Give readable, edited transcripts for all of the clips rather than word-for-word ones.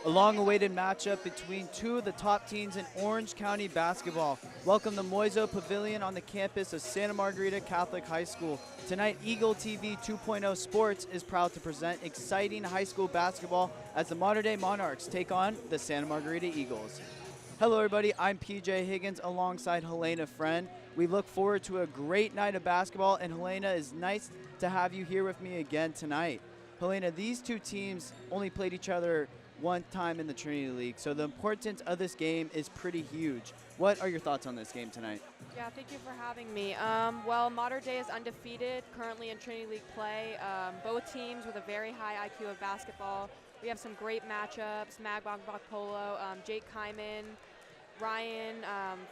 A long-awaited matchup between two of the top teams in Orange County basketball. Welcome to Moiso Pavilion on the campus of Santa Margarita Catholic High School. Tonight, Eagle TV 2.0 Sports is proud to present exciting high school basketball as the Mater Dei Monarchs take on the Santa Margarita Eagles. Hello everybody, I'm PJ Higgins alongside Helena Friend. We look forward to a great night of basketball, and Helena, it's nice to have you here with me again tonight. Helena, these two teams only played each other one time in the Trinity League, so the importance of this game is pretty huge. What are your thoughts on this game tonight? Yeah, thank you for having me. Well, Mater Dei is undefeated, currently in Trinity League play. Both teams with a very high IQ of basketball. We have some great matchups, Magbach Polo, Jake Kyman, Ryan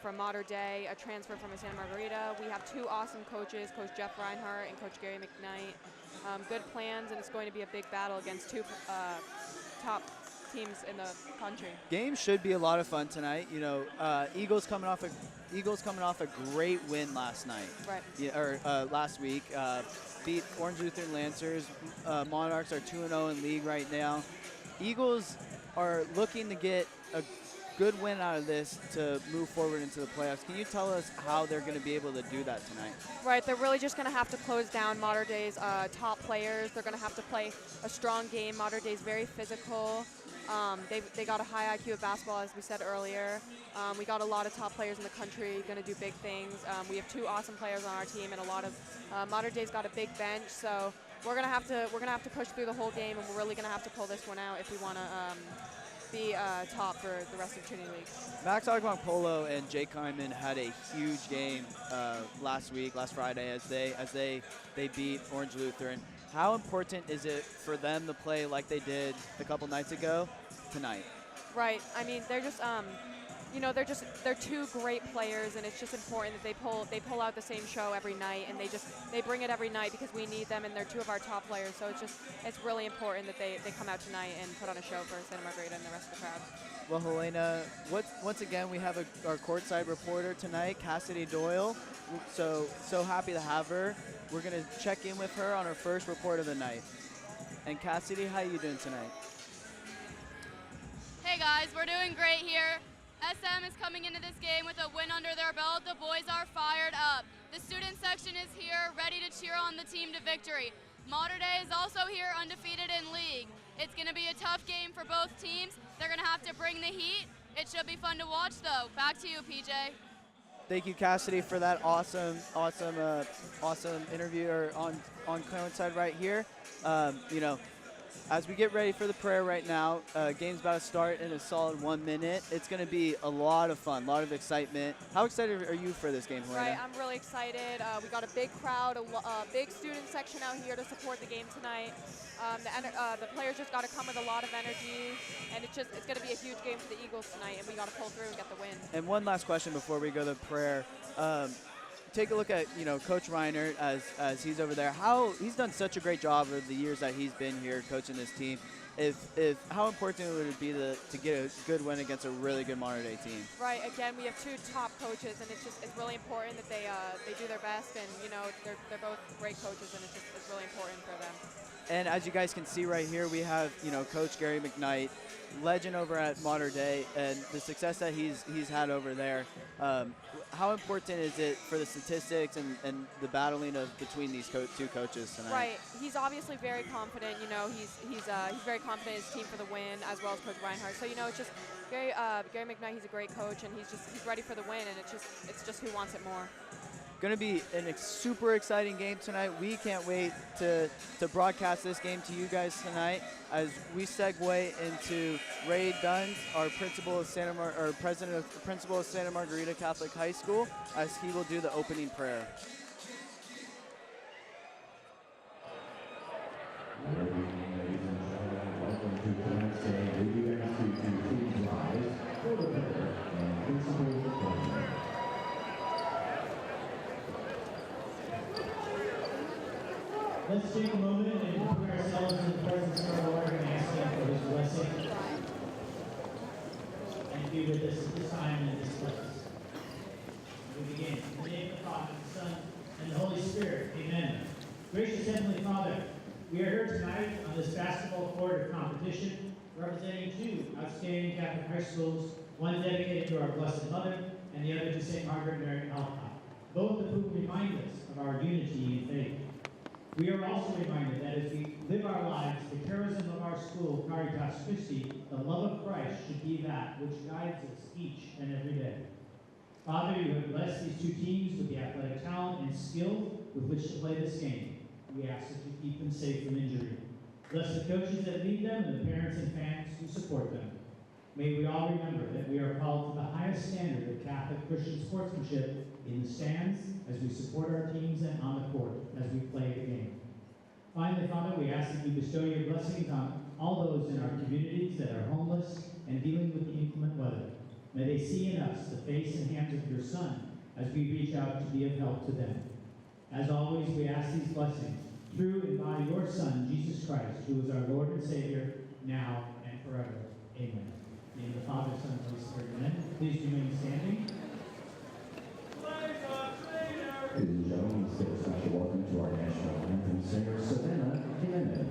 from Mater Dei, a transfer from Santa Margarita. We have two awesome coaches, Coach Jeff Reinhardt and Coach Gary McKnight. Good plans, and it's going to be a big battle against two top teams in the country. Game should be a lot of fun tonight. You know, Eagles coming off a great win last night. Right. Yeah, or last week. Beat Orange Lutheran Lancers. Monarchs are 2-0 in league right now. Eagles are looking to get a good win out of this to move forward into the playoffs. Can you tell us how they're going to be able to do that tonight? Right, they're really just going to have to close down Mater Dei's top players. They're going to have to play a strong game. Mater Dei's very physical. They got a high IQ of basketball, as we said earlier. We got a lot of top players in the country going to do big things. We have two awesome players on our team, and a lot of Mater Dei's got a big bench. So we're gonna have to push through the whole game, and we're really gonna have to pull this one out if we want to be top for the rest of Trinity League. Max Agbon Polo and Jake Kyman had a huge game last Friday, as they beat Orange Lutheran. How important is it for them to play like they did a couple nights ago tonight? Right. I mean, they're just they're two great players, and it's just important that they pull out the same show every night, and they bring it every night because we need them, and they're two of our top players. So it's really important that they come out tonight and put on a show for Santa Margarita and the rest of the crowd. Well, Helena, once again we have our courtside reporter tonight, Cassidy Doyle. So happy to have her. We're gonna check in with her on her first report of the night. And Cassidy, how you doing tonight? Hey guys, we're doing great here. SM is coming into this game with a win under their belt. The boys are fired up. The student section is here, ready to cheer on the team to victory. Mater Dei is also here, undefeated in league. It's going to be a tough game for both teams. They're going to have to bring the heat. It should be fun to watch, though. Back to you, PJ. Thank you, Cassidy, for that awesome interview on coincide right here. As we get ready for the prayer right now, game's about to start in a solid 1 minute. It's going to be a lot of fun, a lot of excitement. How excited are you for this game, Helena? Right, I'm really excited. We got a big crowd, a big student section out here to support the game tonight. The players just got to come with a lot of energy, and it's going to be a huge game for the Eagles tonight, and we got to pull through and get the win. And one last question before we go to prayer. Take a look at Coach Reinhardt as he's over there. How he's done such a great job over the years that he's been here coaching this team. How important would it be to get a good win against a really good Mater Dei team? Right. Again, we have two top coaches, and it's really important that they do their best, and they're both great coaches, and it's really important for them. And as you guys can see right here, we have Coach Gary McKnight, legend over at Mater Dei, and the success that he's had over there. How important is it for the statistics and the battling between these two coaches tonight? Right. He's obviously very confident. He's very confident in his team for the win, as well as Coach Reinhardt. So it's just Gary McKnight. He's a great coach, and he's ready for the win, and it's just who wants it more. Going to be a super exciting game tonight. We can't wait to broadcast this game to you guys tonight as we segue into Ray Dunn, our principal of principal of Santa Margarita Catholic High School, as he will do the opening prayer. Let's take a moment and put ourselves in the presence of our Lord and ask Him for His blessing and be with us at this time and in this place. We begin. In the name of the Father, the Son, and the Holy Spirit. Amen. Gracious Heavenly Father, we are here tonight on this basketball court of competition representing two outstanding Catholic high schools, one dedicated to our Blessed Mother and the other to St. Margaret Mary Alpine, both of whom remind us of our unity in faith. We are also reminded that as we live our lives, the charism of our school, Caritas Christi, the love of Christ, should be that which guides us each and every day. Father, you have blessed these two teams with the athletic talent and skill with which to play this game. We ask that you keep them safe from injury. Bless the coaches that lead them and the parents and fans who support them. May we all remember that we are called to the highest standard of Catholic Christian sportsmanship in the stands, as we support our teams, and on the court as we play the game. Finally, Father, we ask that you bestow your blessings on all those in our communities that are homeless and dealing with the inclement weather. May they see in us the face and hands of your Son as we reach out to be of help to them. As always, we ask these blessings through and by your Son, Jesus Christ, who is our Lord and Savior, now and forever. Amen. In the name of the Father, Son, and Holy Spirit. Amen. Please remain standing. Ladies and gentlemen, let's give a special welcome to our national anthem singer, Savannah Jimenez.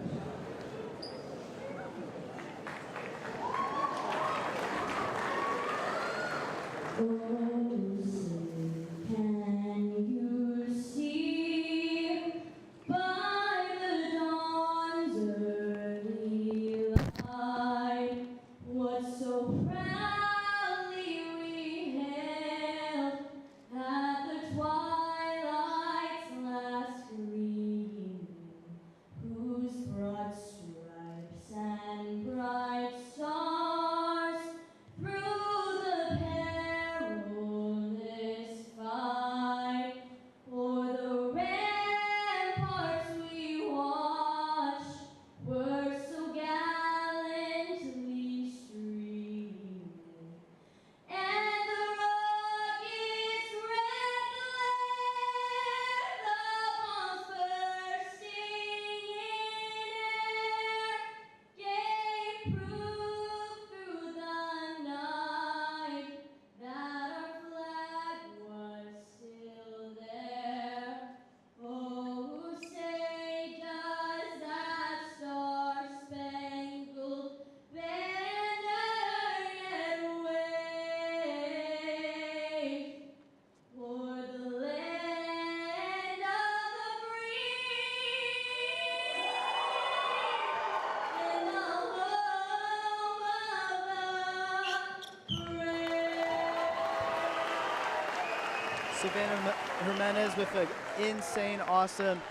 Savannah Jimenez with an insane, awesome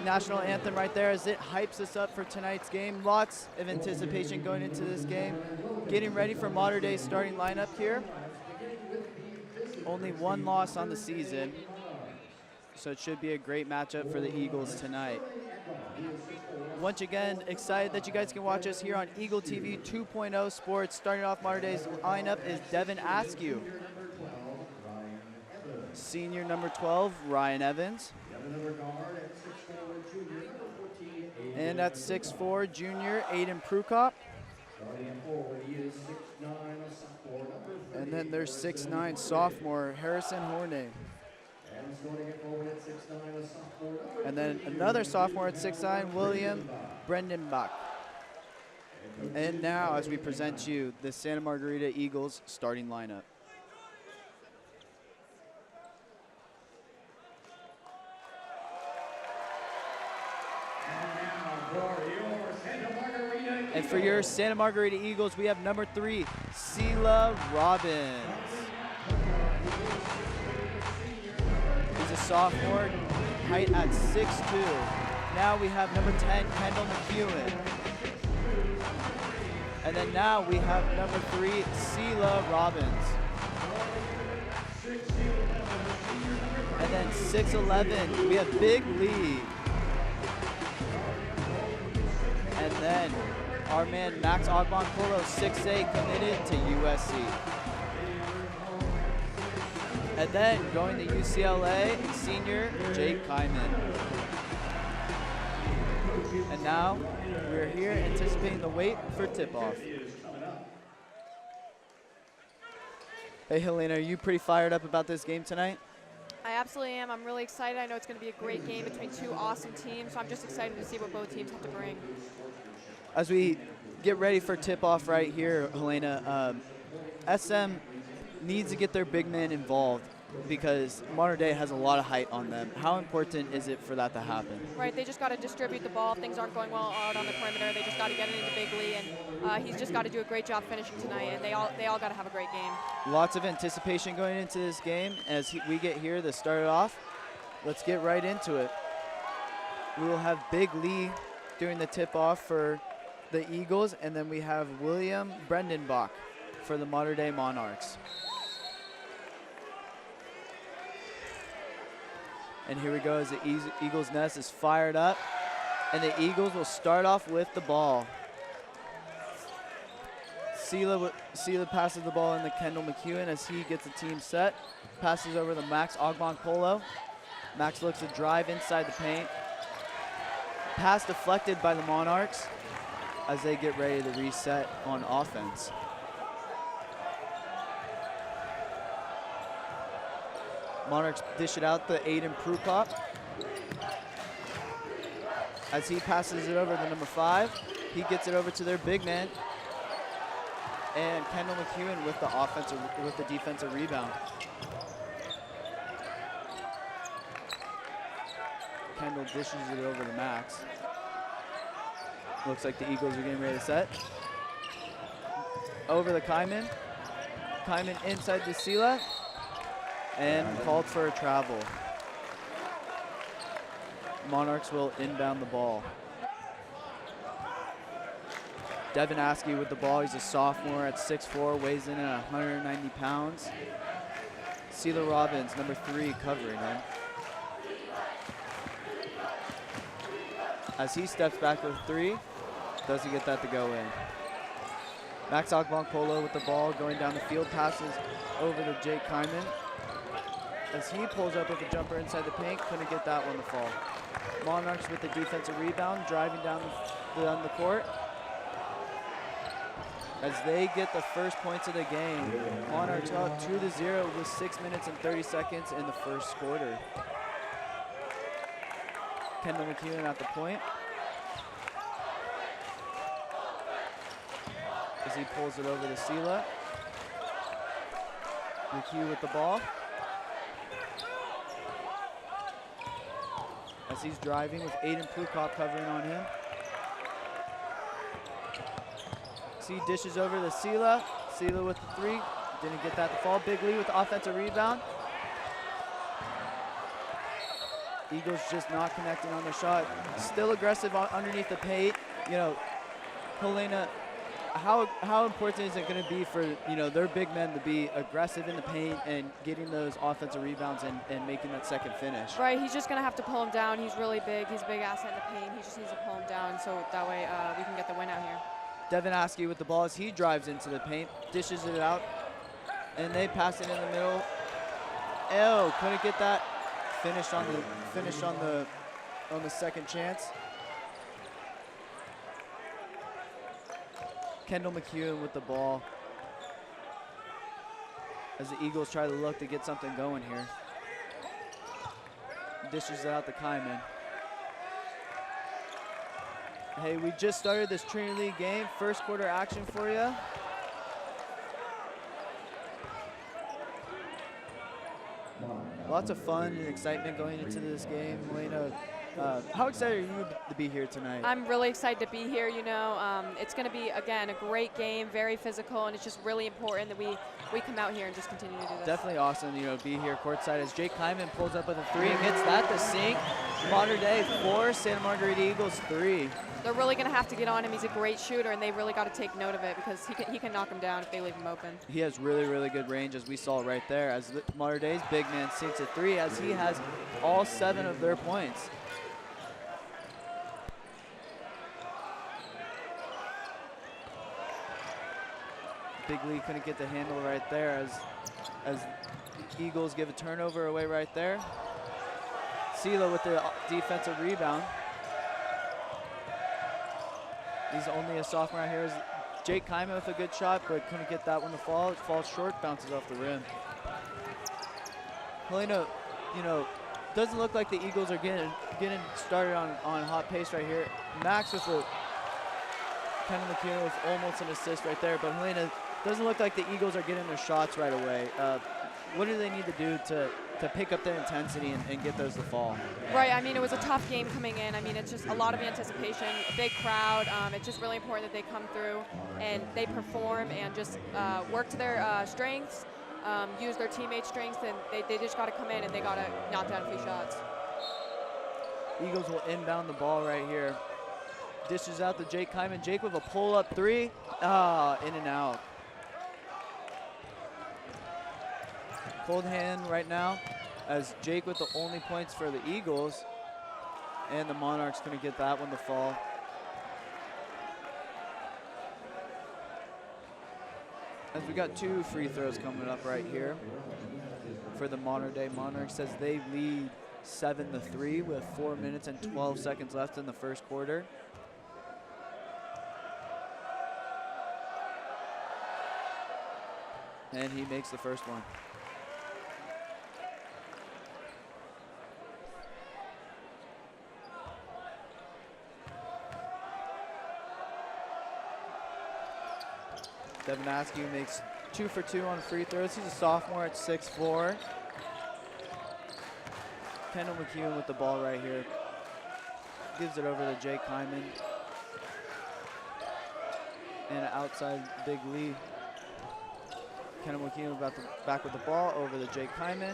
national anthem right there as it hypes us up for tonight's game. Lots of anticipation going into this game. Getting ready for Mater Dei's starting lineup here. Only one loss on the season, so it should be a great matchup for the Eagles tonight. Once again, excited that you guys can watch us here on Eagle TV 2.0 Sports. Starting off Mater Dei's lineup is Devin Askew. Senior number 12, Ryan Evans. And at 6'4", junior, Aiden Prukop. And then there's 6'9", sophomore, Harrison Horney. And then another sophomore at 6'9", William Brendenbach. And now, as we present you, the Santa Margarita Eagles starting lineup. And for your Santa Margarita Eagles, we have number 3, Sela Robbins. He's a sophomore, height at 6'2". Now we have number 10, Kendall McEwen. And then now we have number 3, Sela Robbins. And then 6'11", we have Big Lee. And then our man Max Ogbonkolo, 6'8", committed to USC. And then going to UCLA, senior Jake Kyman. And now we're here anticipating the wait for tip-off. Hey Helena, are you pretty fired up about this game tonight? I absolutely am. I'm really excited. I know it's going to be a great game between two awesome teams, so I'm just excited to see what both teams have to bring. As we get ready for tip-off right here, Helena, SM needs to get their big men involved because Mater Dei has a lot of height on them. How important is it for that to happen? Right, they just got to distribute the ball. If things aren't going well out on the perimeter, they just got to get it into Bigley, and he's just got to do a great job finishing tonight, and they all got to have a great game. Lots of anticipation going into this game as we get here to start it off. Let's get right into it. We will have Big Lee doing the tip-off for the Eagles, and then we have William Brendenbach for the Mater Dei Monarchs. And here we go as the Eagles nest is fired up, and the Eagles will start off with the ball. Sela passes the ball into Kendall McEwen as he gets the team set. Passes over to Max Ogbonkpolo. Max looks to drive inside the paint. Pass deflected by the Monarchs as they get ready to reset on offense. Monarchs dish it out to Aiden Prukop as he passes it over to number 5. He gets it over to their big man. And Kendall McEwen with the defensive rebound. Kendall dishes it over to Max. Looks like the Eagles are getting ready to set. Over to Kyman. Kyman inside to Sela. And called for a travel. Monarchs will inbound the ball. Devin Askey with the ball. He's a sophomore at 6'4", weighs in at 190 pounds. Sela Robbins, number 3, covering him. As he steps back with 3, doesn't get that to go in. Max Ogbonkpolo with the ball, going down the field, passes over to Jake Kyman. As he pulls up with a jumper inside the paint, couldn't get that one to fall. Monarchs with the defensive rebound, driving down the court. As they get the first points of the game. Monarchs up 2-0 with 6 minutes and 30 seconds in the first quarter. Kendall McEwen at the point. As he pulls it over to Sela. McHugh with the ball. As he's driving with Aiden Prukop covering on him. He dishes over to Sela. Sela with the 3. Didn't get that to fall. Big Lee with the offensive rebound. Eagles just not connecting on the shot. Still aggressive underneath the paint. You know, Helena, how important is it going to be for, you know, their big men to be aggressive in the paint and getting those offensive rebounds and making that second finish? Right, he's just going to have to pull him down. He's really big. He's a big asset in the paint. He just needs to pull him down so that way we can get the win out here. Devin Askey with the ball as he drives into the paint, dishes it out, and they pass it in the middle. Oh, couldn't get that. Finished on the second chance. Kendall McEwen with the ball as the Eagles try to look to get something going here. Dishes it out to Kyman. Hey, we just started this Trinity League game. First quarter action for you. Lots of fun and excitement going into this game. Helena, how excited are you to be here tonight? I'm really excited to be here. You know, it's going to be, again, a great game, very physical, and it's just really important that we come out here and just continue to do this. Definitely awesome, you know, be here courtside as Jake Kyman pulls up with a 3 and gets that to sink. Mater Dei 4, Santa Margarita Eagles 3. They're really going to have to get on him. He's a great shooter, and they really got to take note of it because he can knock him down if they leave him open. He has really, really good range, as we saw right there, as Mater Dei's big man sinks a 3 as he has all 7 of their points. Big Lee couldn't get the handle right there as the Eagles give a turnover away right there. Sela with the defensive rebound. He's only a sophomore out here. Is Jake Kyman with a good shot, but couldn't get that one to fall. It falls short, bounces off the rim. Helena, you know, doesn't look like the Eagles are getting started on hot pace right here. Max with a Kendall McKeown with almost an assist right there, but Helena, doesn't look like the Eagles are getting their shots right away. What do they need to do to pick up their intensity and get those to fall? Right, I mean, it was a tough game coming in. I mean, it's just a lot of anticipation, a big crowd. It's just really important that they come through and they perform and just work to their strengths, use their teammates' strengths, and they just got to come in and they got to knock down a few shots. Eagles will inbound the ball right here. Dishes out to Jake Kyman. Jake with a pull-up three. In and out. Cold hand right now as Jake with the only points for the Eagles. And the Monarchs going to get that one to fall. As we got 2 free throws coming up right here for the Mater Dei Monarchs as they lead 7-3 with 4 minutes and 12 seconds left in the first quarter. And he makes the first one. Devin Askew makes 2 for 2 on free throws. He's a sophomore at 6'4". Kendall McKeown with the ball right here. Gives it over to Jake Kyman. And outside Big Lee. Kendall McKeown back with the ball over to Jake Kyman.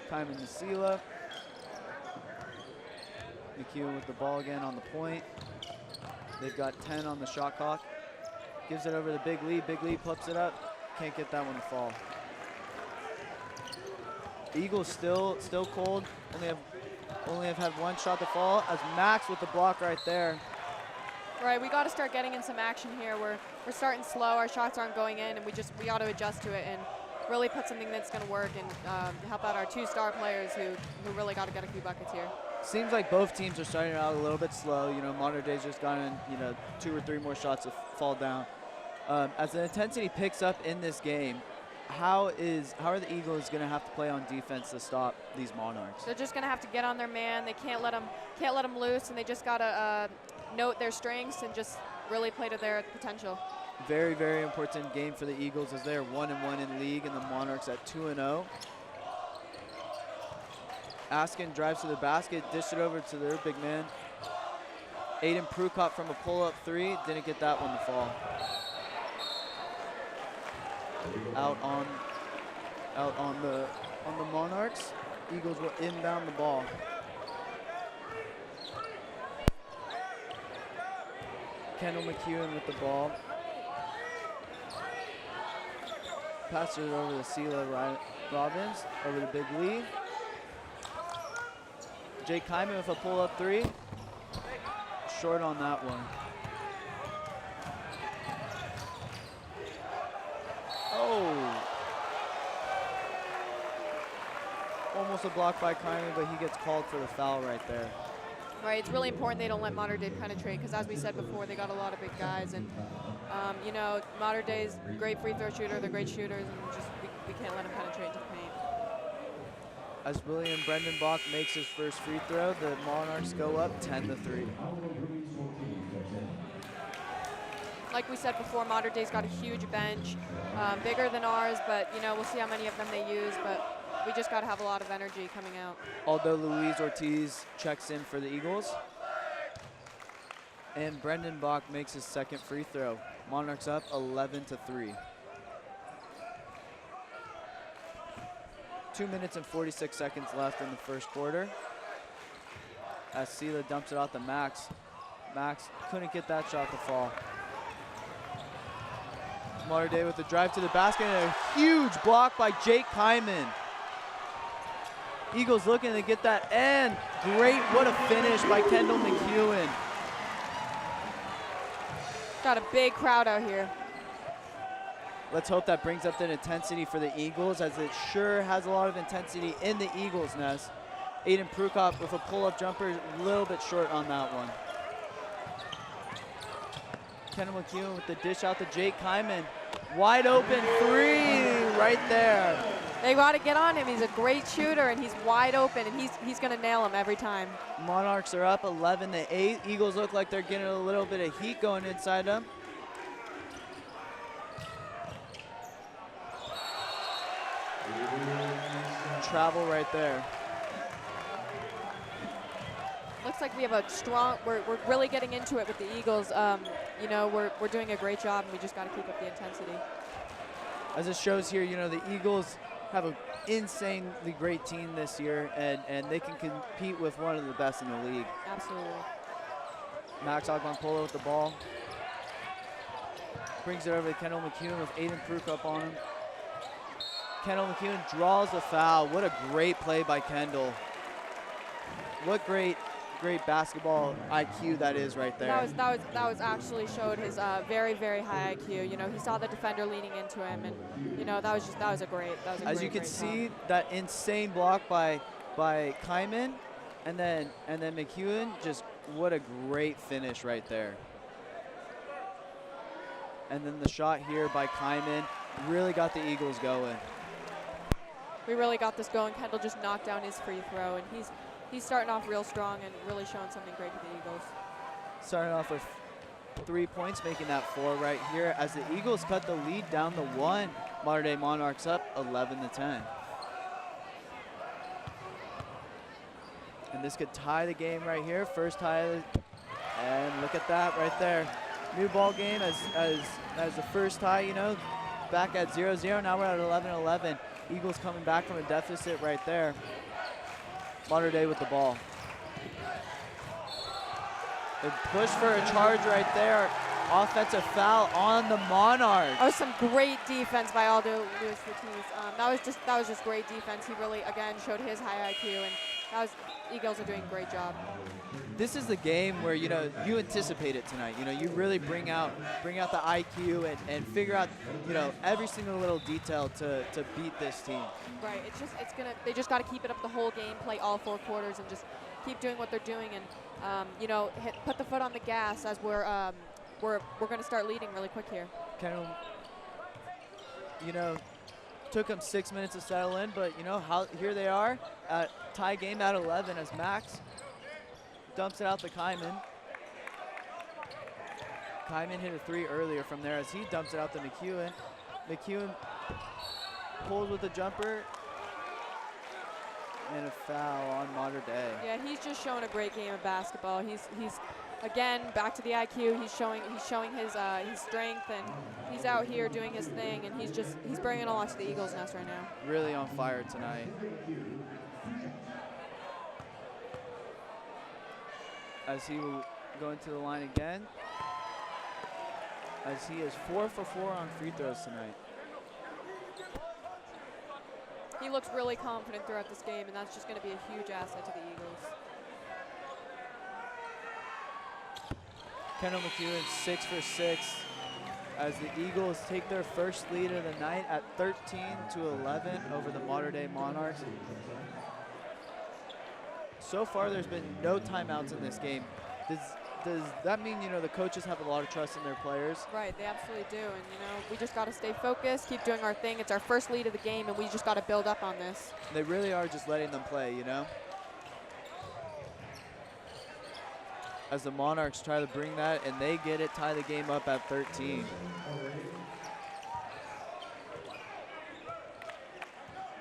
Kyman to Sela. McKeown with the ball again on the point. They've got 10 on the shot clock. Gives it over to Big Lee. Big Lee puts it up. Can't get that one to fall. Eagles still cold. Only have had 1 shot to fall as Max with the block right there. Right, we got to start getting in some action here. We're starting slow. Our shots aren't going in, and we got to adjust to it and really put something that's going to work and help out our 2 star players who really got to get a few buckets here. Seems like both teams are starting out a little bit slow. You know, Mater Dei's just gotten 2 or 3 more shots to fall down. As the intensity picks up in this game, how are the Eagles going to have to play on defense to stop these Monarchs? They're just going to have to get on their man. They can't let them loose, and they just got to note their strengths and just really play to their potential. Very, very important game for the Eagles as they're 1-1 in league and the Monarchs at 2-0. Askin drives to the basket, dish it over to their big man. Aiden Prukop from a pull-up 3, didn't get that one to fall. Out on the Monarchs. Eagles will inbound the ball. Kendall McKeown with the ball. Passes it over to Sela Robbins, over to Big Lee. Jake Kyman with a pull-up 3. Short on that one. Oh. Almost a block by Kyman, but he gets called for the foul right there. Right, it's really important they don't let Mater Dei penetrate because, as we said before, they got a lot of big guys. And, Mater Dei's a great free throw shooter. They're great shooters, and we can't let them penetrate into the paint. As William Brendenbach makes his first free throw, the Monarchs go up 10-3. Like we said before, Mater Dei's got a huge bench, bigger than ours, but, we'll see how many of them they use. But we just got to have a lot of energy coming out. Although Luis Ortiz checks in for the Eagles. And Brendan Bach makes his second free throw. Monarchs up 11-3. 2 minutes and 46 seconds left in the first quarter. As Sela dumps it out to Max. Max couldn't get that shot to fall. Mater Dei with the drive to the basket and a huge block by Jake Kyman. Eagles looking to get that, and great, what a finish by Kendall McKeown. Got a big crowd out here. Let's hope that brings up the intensity for the Eagles, as it sure has a lot of intensity in the Eagles' nest. Aiden Prukop with a pull-up jumper, a little bit short on that one. Kendall McKeown with the dish out to Jake Kyman. Wide open 3 right there. They got to get on him. He's a great shooter, and he's wide open, and he's going to nail him every time. Monarchs are up 11-8. Eagles look like they're getting a little bit of heat going inside them. Travel right there. Looks like we have a strong, we're really getting into it with the Eagles. You know, we're doing a great job, and we just got to keep up the intensity. As it shows here, you know, the Eagles have an insanely great team this year, and they can compete with one of the best in the league. Absolutely. Max Agbanpolo with the ball. Brings it over to Kendall McEwen with Aiden Kruk up on him. Kendall McEwen draws a foul. What a great play by Kendall. What great basketball IQ that is right there. That was actually showed his very, very high IQ. You know, he saw the defender leaning into him, and you know, that was a great. As you can see, that insane block by Kyman, and then McEwen, just what a great finish right there. And then the shot here by Kyman really got the Eagles going. We really got this going. Kendall just knocked down his free throw, and he's starting off real strong and really showing something great for the Eagles. Starting off with 3 points, making that 4 right here as the Eagles cut the lead down to 1. Mater Dei Monarchs up 11-10. And this could tie the game right here. First tie, and look at that right there. New ball game as the first tie, you know, back at 0-0. Now we're at 11-11. Eagles coming back from a deficit right there. Mater Dei with the ball. They push for a charge right there. Offensive foul on the Monarchs. That was some great defense by Aldo Luis Ortiz. That was just great defense. He really again showed his high IQ, and Eagles are doing a great job. This is the game where, you know, you anticipate it tonight. You know, you really bring out the IQ and figure out, you know, every single little detail to beat this team. Right. They just got to keep it up the whole game, play all 4 quarters, and just keep doing what they're doing, and you know, put the foot on the gas as we're going to start leading really quick here. Kind of, you know, took them 6 minutes to settle in, but you know here they are, tie game at 11 as Max dumps it out to Kyman. Kyman hit a 3 earlier from there as he dumps it out to McEwen. McEwen pulls with the jumper, and a foul on Mater Dei. Yeah, he's just showing a great game of basketball. He's again back to the IQ. He's showing his strength, and he's out here doing his thing, and he's bringing a lot to the Eagles' nest right now. Really on fire tonight. As he will go into the line again, as he is 4 for 4 on free throws tonight. He looks really confident throughout this game, and that's just going to be a huge asset to the Eagles. Kendall McEwen 6 for 6 as the Eagles take their first lead of the night at 13-11 over the Mater Dei Monarchs. So far, there's been no timeouts in this game. Does that mean, you know, the coaches have a lot of trust in their players? Right, they absolutely do, and you know, we just got to stay focused, keep doing our thing. It's our first lead of the game, and we just got to build up on this. They really are just letting them play, you know? As the Monarchs try to bring that, and they get it, tie the game up at 13.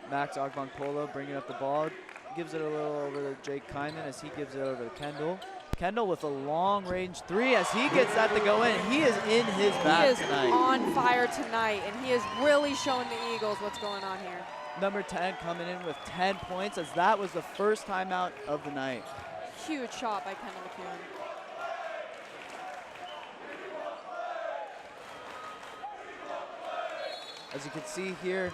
Max Agbanpolo bringing up the ball, gives it a little over to Jake Kyman as he gives it over to Kendall. Kendall with a long-range 3 as he gets that to go in. He is in his bag tonight. He is on fire tonight, and he is really showing the Eagles what's going on here. Number 10 coming in with 10 points as that was the first timeout of the night. Huge shot by Kendall McEwen. As you can see here,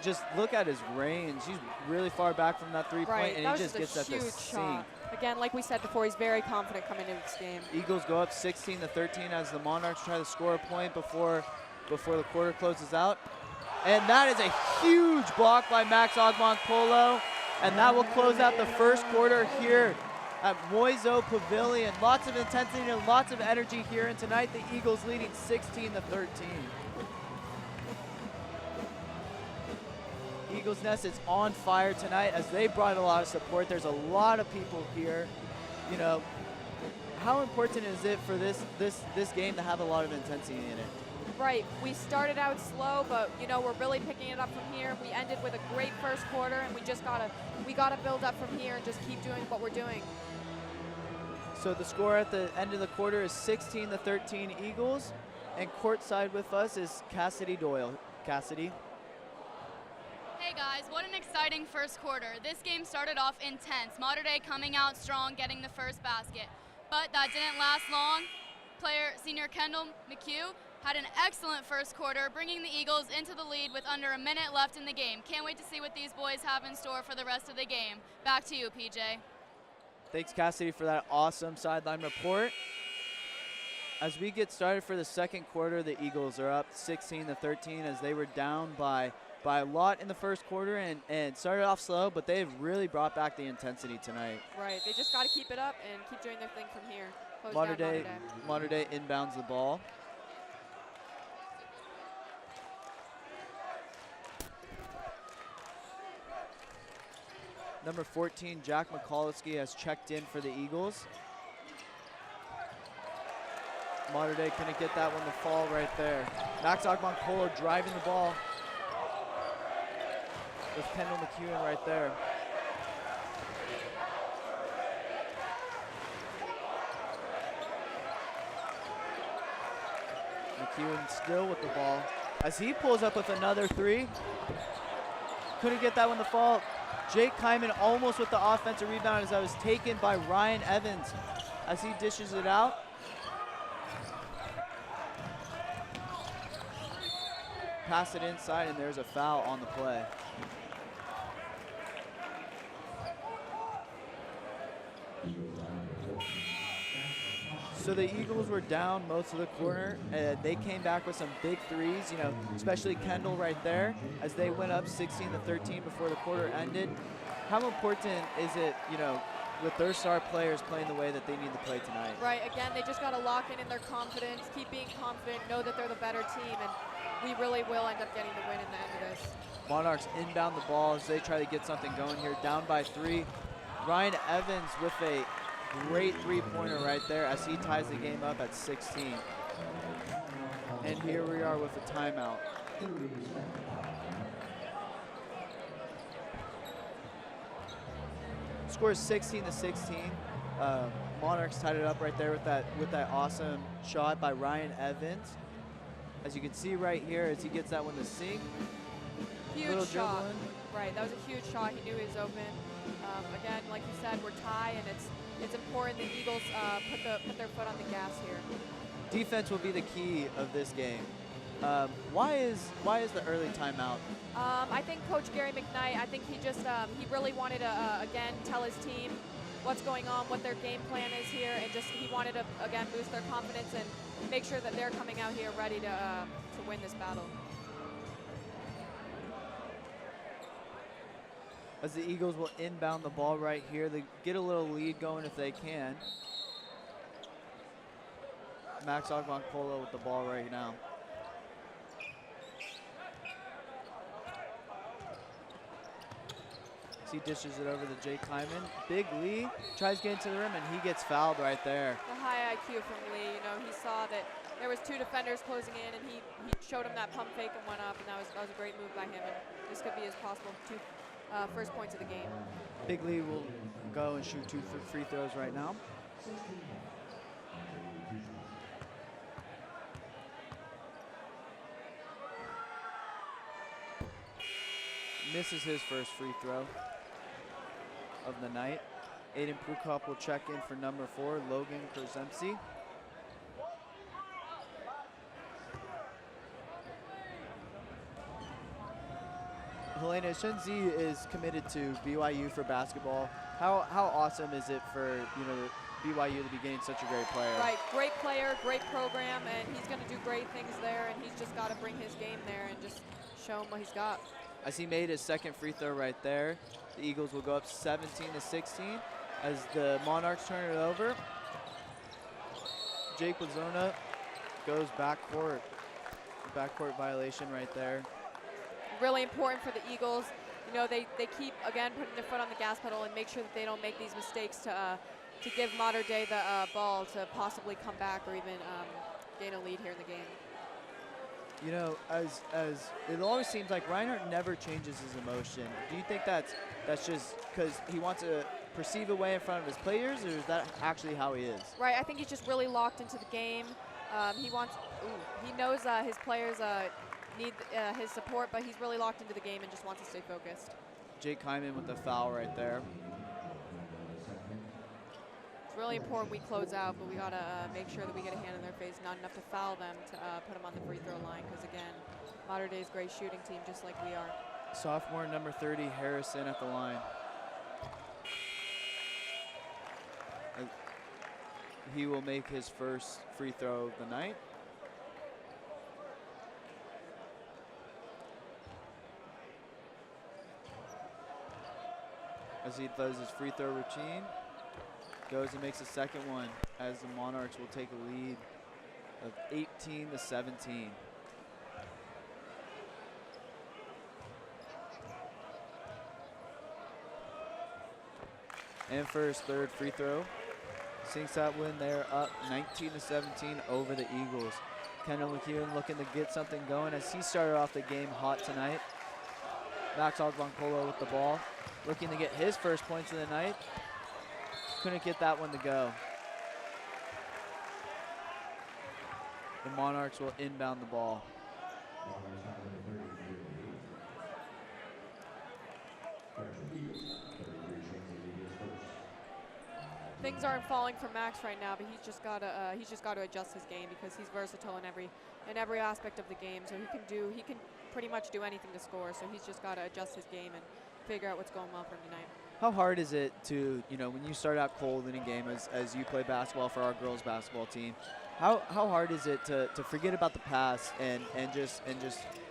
just look at his range. He's really far back from that 3-point, and he just gets at the sink. Again, like we said before, he's very confident coming into this game. Eagles go up 16-13 as the Monarchs try to score a point before the quarter closes out. And that is a huge block by Max Agbanpolo, and that will close out the first quarter here at Moiso Pavilion. Lots of intensity and lots of energy here, and tonight the Eagles leading 16-13. Eagles Nest is on fire tonight as they brought a lot of support. There's a lot of people here. You know, how important is it for this game to have a lot of intensity in it? Right, we started out slow, but you know, we're really picking it up from here. We ended with a great first quarter, and we gotta build up from here and just keep doing what we're doing. So the score at the end of the quarter is 16-13 Eagles, and courtside with us is Cassidy Doyle. Cassidy. Hey guys, what an exciting first quarter. This game started off intense. Mater Dei coming out strong, getting the first basket. But that didn't last long. Senior Kendall McHugh had an excellent first quarter, bringing the Eagles into the lead with under a minute left in the game. Can't wait to see what these boys have in store for the rest of the game. Back to you, PJ. Thanks, Cassidy, for that awesome sideline report. As we get started for the second quarter, the Eagles are up 16-13 as they were down by a lot in the first quarter and started off slow, but they've really brought back the intensity tonight. Right, they just got to keep it up and keep doing their thing from here. Mater Dei inbounds the ball. Number 14, Jack McCollisky, has checked in for the Eagles. Mater Dei couldn't get that one to fall right there. Max Agbonkpolo driving the ball with Kendall McEwen right there. McEwen still with the ball as he pulls up with another three. Couldn't get that one to fall. Jake Kyman almost with the offensive rebound as that was taken by Ryan Evans as he dishes it out. Pass it inside and there's a foul on the play. So the Eagles were down most of the quarter, and they came back with some big threes, you know, especially Kendall right there, as they went up 16-13 before the quarter ended. How important is it, you know, with their star players playing the way that they need to play tonight? Right, again, they just got to lock in their confidence, keep being confident, know that they're the better team, and we really will end up getting the win in the end of this. Monarchs inbound the ball as they try to get something going here, down by 3. Ryan Evans with a great three-pointer right there as he ties the game up at 16. And here we are with a timeout. Score is 16-16. Monarchs tied it up right there with that awesome shot by Ryan Evans. As you can see right here, as he gets that one to sink. Huge shot. Right, that was a huge shot. He knew he was open. Again, like you said, we're tied, and it's important the Eagles put their foot on the gas here. Defense will be the key of this game. Why is the early timeout? I think Coach Gary McKnight, I think he just he really wanted to again tell his team what's going on, what their game plan is here, and just he wanted to again boost their confidence and make sure that they're coming out here ready to win this battle. As the Eagles will inbound the ball right here. They get a little lead going if they can. Max Agbonkpolo with the ball right now. He dishes it over to Jake Kyman. Big Lee tries to get into the rim and he gets fouled right there. The high IQ from Lee, you know, he saw that there was 2 defenders closing in and he showed him that pump fake and went up, and that was a great move by him, and this could be his possible 2 first points of the game. Big Lee will go and shoot 2 free throws right now. Misses his first free throw of the night. Aiden Prukop will check in for number 4, Logan Kurzemski. Helena Shenzi is committed to BYU for basketball. How awesome is it for BYU to be getting such a great player? Right, great player, great program, and he's going to do great things there, and he's just got to bring his game there and just show him what he's got. As he made his second free throw right there, the Eagles will go up 17-16 as the Monarchs turn it over. Jake Wazzona goes backcourt. Backcourt violation right there. Really important for the Eagles. you know, they keep, again, putting their foot on the gas pedal and make sure that they don't make these mistakes to give Mater Dei the ball to possibly come back or even gain a lead here in the game. You know, as it always seems like Reinhardt never changes his emotion. Do you think that's just because he wants to perceive a way in front of his players, or is that actually how he is? Right, I think he's just really locked into the game. He knows his players need his support, but he's really locked into the game and just wants to stay focused. Jake Hyman with the foul right there. It's really important we close out, but we gotta make sure that we get a hand in their face, not enough to foul them to put them on the free throw line, because again, Mater Dei's great shooting team, just like we are. Sophomore number 30, Harrison at the line. He will make his first free throw of the night. As he does his free throw routine, goes and makes a second one, as the Monarchs will take a lead of 18-17. And for his third free throw, sinks that win. They're up 19-17 over the Eagles. Kendall McEwen looking to get something going as he started off the game hot tonight. Max Ogbonkolo with the ball, looking to get his first points of the night. Couldn't get that one to go. The Monarchs will inbound the ball. Things aren't falling for Max right now, but he's just got to adjust his game, because he's versatile in every aspect of the game. So he can pretty much do anything to score. So he's just got to adjust his game and figure out what's going well for him tonight. How hard is it to, you know, when you start out cold in a game, as you play basketball for our girls basketball team, how hard is it to forget about the past and just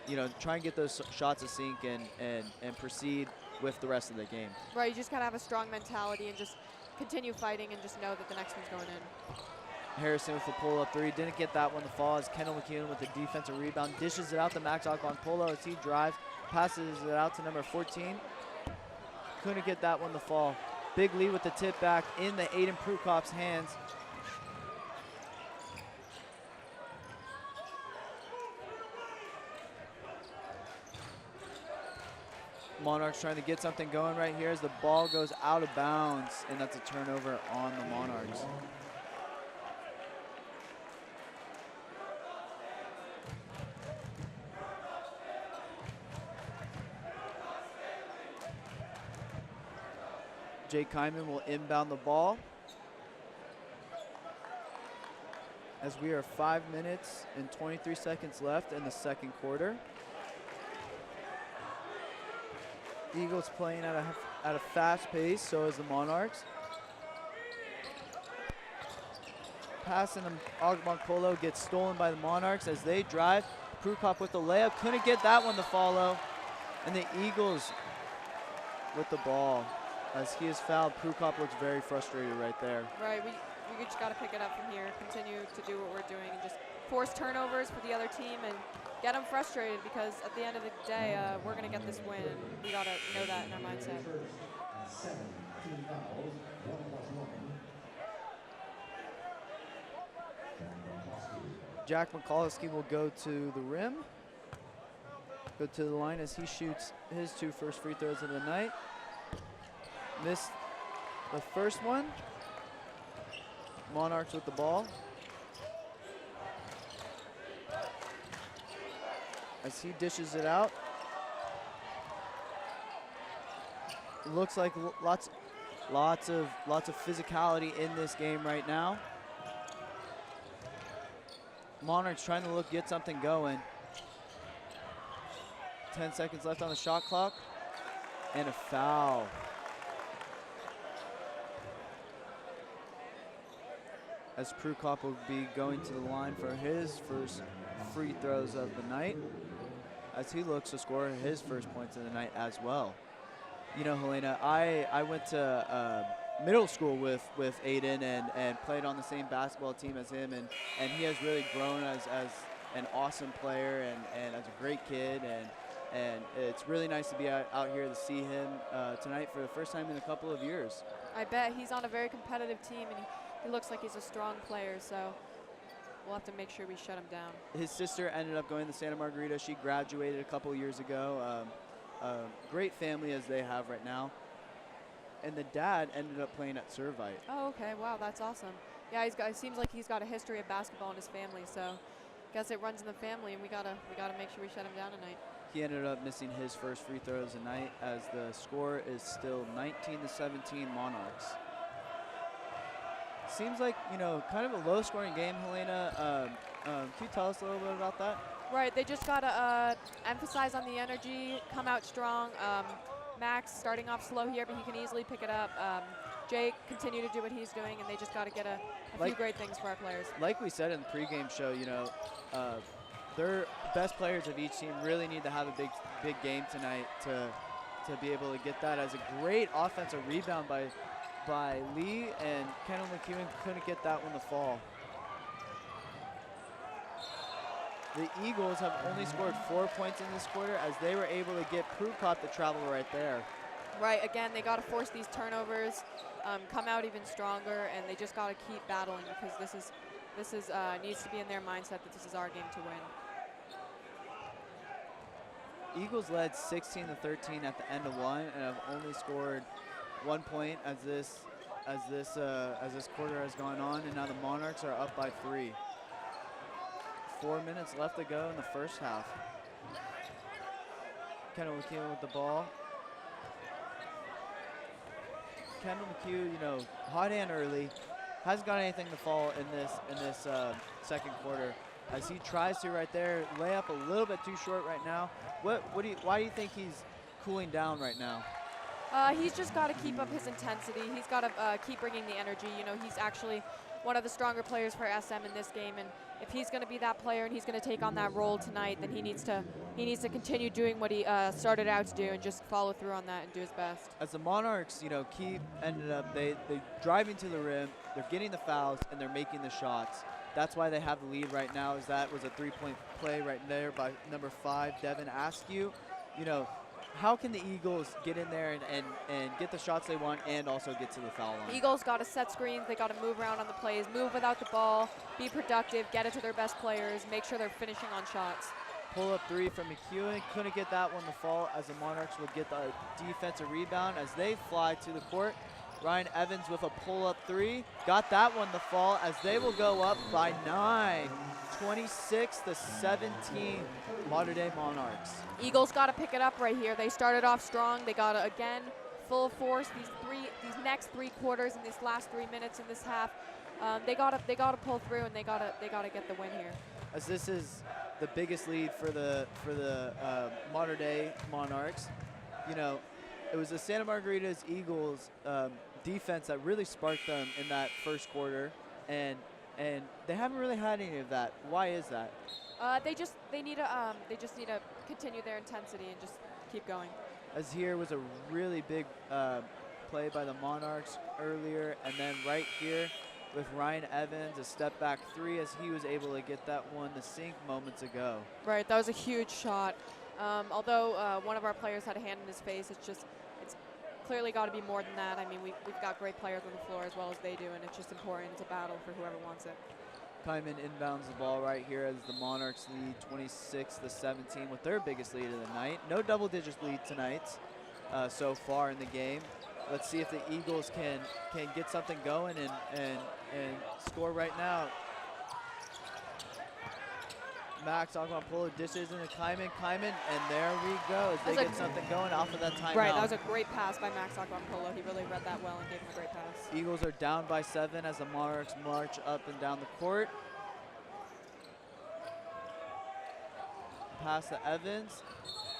you know, try and get those shots to sink and proceed with the rest of the game? Right, you just gotta have a strong mentality and just continue fighting and just know that the next one's going in. Harrison with the pull-up three, didn't get that one to fall, as Kendall McEwen with the defensive rebound, dishes it out to Max Ogbonkolo as he drives, passes it out to number 14. Couldn't get that one to fall. Big lead with the tip back in the Aiden Prukop's hands. Monarchs trying to get something going right here as the ball goes out of bounds, and that's a turnover on the Monarchs. Jake Hyman will inbound the ball, as we are 5 minutes and 23 seconds left in the second quarter. Eagles playing at a fast pace, so is the Monarchs. Pass in Ogbonkolo gets stolen by the Monarchs as they drive. Prukop with the layup, couldn't get that one to follow. And the Eagles with the ball. As he is fouled, Prukop looks very frustrated right there. Right, we just got to pick it up from here, continue to do what we're doing, and just force turnovers for the other team and get them frustrated, because at the end of the day, we're going to get this win, and we got to know that in our mindset. Jack McCollowski will go to the rim, go to the line as he shoots his two first free throws of the night. Missed the first one. Monarchs with the ball. As he dishes it out. Looks like lots of physicality in this game right now. Monarchs trying to get something going. 10 seconds left on the shot clock. And a foul. As Prukop will be going to the line for his first free throws of the night, as he looks to score his first points of the night as well. You know, Helena, I went to middle school with Aiden and played on the same basketball team as him, and he has really grown as an awesome player and as a great kid, and it's really nice to be out here to see him tonight for the first time in a couple of years. I bet he's on a very competitive team, and he looks like he's a strong player, so we'll have to make sure we shut him down. His sister ended up going to Santa Margarita. She graduated a couple years ago. Great family as they have right now. And the dad ended up playing at Servite. Oh, okay. Wow, that's awesome. Yeah, it seems like he's got a history of basketball in his family, so guess it runs in the family, and we gotta make sure we shut him down tonight. He ended up missing his first free throws tonight, as the score is still 19-17 Monarchs. Seems like, you know, kind of a low-scoring game, Helena. Can you tell us a little bit about that? Right, they just gotta emphasize on the energy, come out strong. Max starting off slow here, but he can easily pick it up. Jake continue to do what he's doing, and they just got to get a few great things for our players. Like we said in the pregame show, you know, their best players of each team really need to have a big game tonight to be able to get that. As a great offensive rebound by Lee, and Kendall McEwen couldn't get that one to fall. The Eagles have only scored 4 points in this quarter, as they were able to get Prukop to travel right there. Right, again, they got to force these turnovers, come out even stronger, and they just got to keep battling, because this is needs to be in their mindset that this is our game to win. Eagles led 16-13 at the end of one, and have only scored 1 point as this quarter has gone on, and now the Monarchs are up by 3. 4 minutes left to go in the first half. Kendall McHugh with the ball. Kendall McHugh, you know, hot hand early, hasn't got anything to fall in this second quarter, as he tries to right there, lay up a little bit too short right now. Why do you think he's cooling down right now? He's just got to keep up his intensity. He's got to keep bringing the energy. You know, he's actually one of the stronger players for SM in this game, and if he's going to be that player and he's going to take on that role tonight, then he needs to continue doing what he started out to do, and just follow through on that and do his they driving to the rim, they're getting the fouls, and they're making the shots. That's why they have the lead right now, as that was a 3-point play right there by number 5, Devin Askew. You know, how can the Eagles get in there and get the shots they want and also get to the foul line? Eagles got to set screens. They got to move around on the plays, move without the ball, be productive, get it to their best players, make sure they're finishing on shots. Pull-up 3 from McEwen. Couldn't get that one to fall, as the Monarchs would get the defensive rebound as they fly to the court. Ryan Evans with a pull-up 3. Got that one to fall, as they will go up by 9. 26-17, Mater Dei Monarchs. Eagles got to pick it up right here. They started off strong. They got to, again, full force these next 3 quarters and this last 3 minutes in this half. They got to pull through, and they got to get the win here. As this is the biggest lead for the Mater Dei Monarchs. You know, it was the Santa Margarita's Eagles defense that really sparked them in that first quarter, and they haven't really had any of that. Why is that? They just need to continue their intensity and just keep going. As here was a really big play by the Monarchs earlier, and then right here with Ryan Evans, a step back 3, as he was able to get that one to sink moments ago. Right, that was a huge shot. Although one of our players had a hand in his face, it's clearly got to be more than that. I mean, we've got great players on the floor as well as they do, and it's just important. It's a battle for whoever wants it. Kyman inbounds the ball right here as the Monarchs lead 26-17 with their biggest lead of the night. No double-digit lead tonight so far in the game. Let's see if the Eagles can get something going and score right now. Max Aguampolo dishes into Kyman, and there we go. As they get something going off of that timeout. Right, that was a great pass by Max Aguampolo. He really read that well and gave him a great pass. Eagles are down by 7 as the Monarchs march up and down the court. Pass to Evans.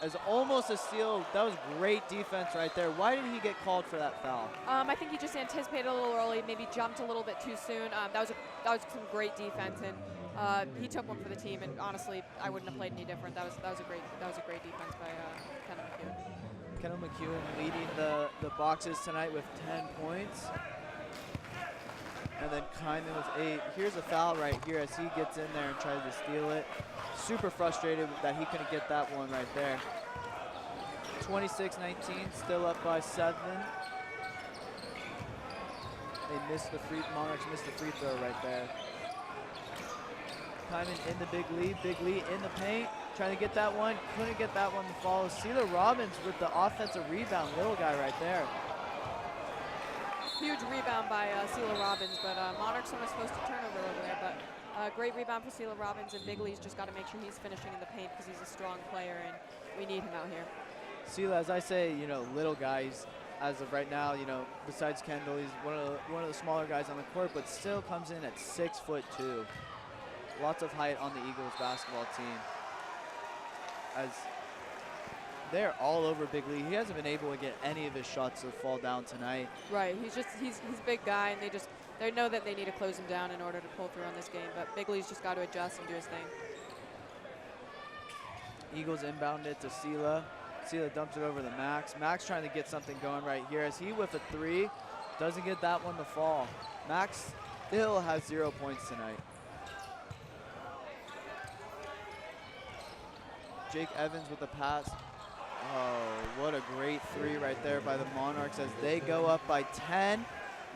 As almost a steal. That was great defense right there. Why did he get called for that foul? I think he just anticipated a little early, maybe jumped a little bit too soon. That was some great defense, and he took one for the team. And honestly, I wouldn't have played any different. That was a great defense by Kendall McEwen. Kendall McEwen leading the boxes tonight with 10 points. And then Kyman with 8. Here's a foul right here as he gets in there and tries to steal it. Super frustrated that he couldn't get that one right there. 26-19, still up by 7. Monarchs missed the free throw right there. Timing in the Big Lee in the paint, trying to get that one, couldn't get that one to fall. Sheila Robbins with the offensive rebound, little guy right there. Huge rebound by Sheila Robbins, but Monarchs almost supposed to turnover over there, but great rebound for Sheila Robbins, and Big Lee's just got to make sure he's finishing in the paint because he's a strong player, and we need him out here. Sheila, as I say, little guys. As of right now, besides Kendall, he's one of the smaller guys on the court, but still comes in at 6'2". Lots of height on the Eagles basketball team. As they're all over Big Lee. He hasn't been able to get any of his shots to fall down tonight. Right, he's a big guy, and they know that they need to close him down in order to pull through on this game, but Big Lee's just got to adjust and do his thing. Eagles inbound it to Sheila. Sheila dumps it over to Max. Max trying to get something going right here as he with a 3. Doesn't get that one to fall. Max still has 0 points tonight. Jake Evans with the pass. Oh, what a great 3 right there by the Monarchs as they go up by 10.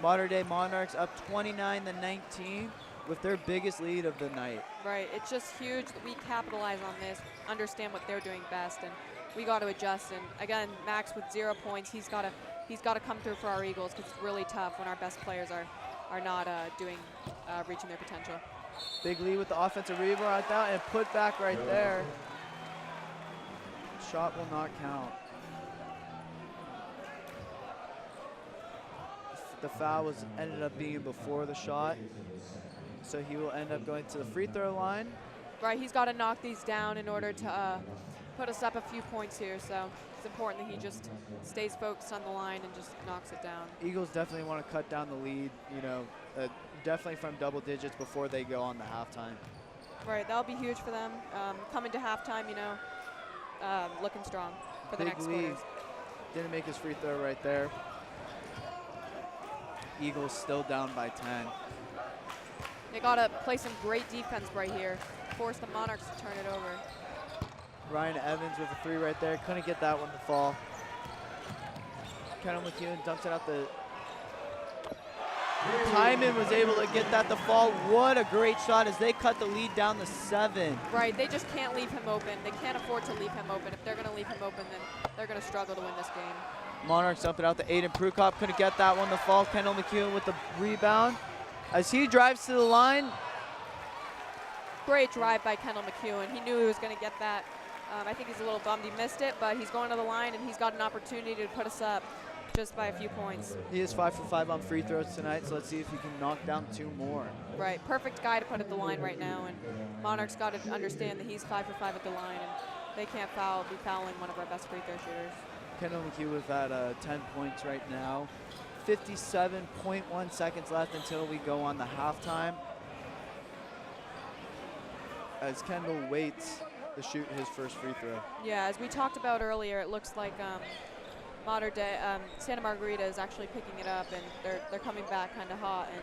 Mater Dei Monarchs up 29-19 with their biggest lead of the night. Right, it's just huge that we capitalize on this, understand what they're doing best, and we got to adjust. And again, Max with 0 points, he's got to come through for our Eagles because it's really tough when our best players are not reaching their potential. Big Lee with the offensive rebound right now and put back right there. Shot will not count. The foul ended up being before the shot, so he will end up going to the free throw line. Right, he's got to knock these down in order to put us up a few points here, so it's important that he just stays focused on the line and just knocks it down. Eagles definitely want to cut down the lead, definitely from double digits before they go on the halftime. Right, that'll be huge for them. Coming to halftime, looking strong for the Big next Lee quarters. didn't make his free throw right there. Eagles still down by 10. They got to play some great defense right here, force the Monarchs to turn it over. Ryan Evans with a 3 right there. Couldn't get that one to fall. Kendall McEwen dumps it out the... Timon was able to get that to fall. What a great shot as they cut the lead down to 7. Right, they just can't leave him open. They can't afford to leave him open. If they're going to leave him open, then they're going to struggle to win this game. Monarchs dump it out to Aiden Prukop. Couldn't get that one to fall. Kendall McEwen with the rebound. As he drives to the line. Great drive by Kendall McEwen. He knew he was going to get that. I think he's a little bummed he missed it, but he's going to the line, and he's got an opportunity to put us up just by a few points. He is 5 for 5 on free throws tonight, so let's see if he can knock down 2 more. Right, perfect guy to put at the line right now, and Monarchs got to understand that he's 5 for 5 at the line, and they can't be fouling one of our best free throw shooters. Kendall McHugh with that 10 points right now. 57.1 seconds left until we go on the halftime. As Kendall waits to shoot his first free throw. Yeah, as we talked about earlier, it looks like Mater Dei, Santa Margarita is actually picking it up, and they're coming back kind of hot, and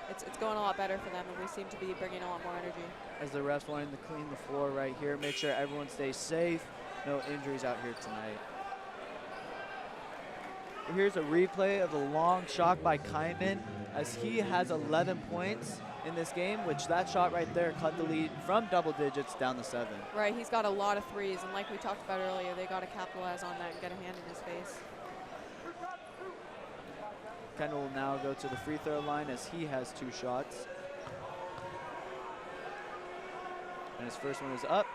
it's going a lot better for them, and we seem to be bringing a lot more energy. As the refs wanting to clean the floor right here, make sure everyone stays safe. No injuries out here tonight. Here's a replay of the long shot by Kyman as he has 11 points in this game, which that shot right there cut the lead from double digits down to 7. Right, he's got a lot of threes, and like we talked about earlier, they got to capitalize on that and get a hand in his face. Kendall will now go to the free throw line as he has 2 shots. And his first one is up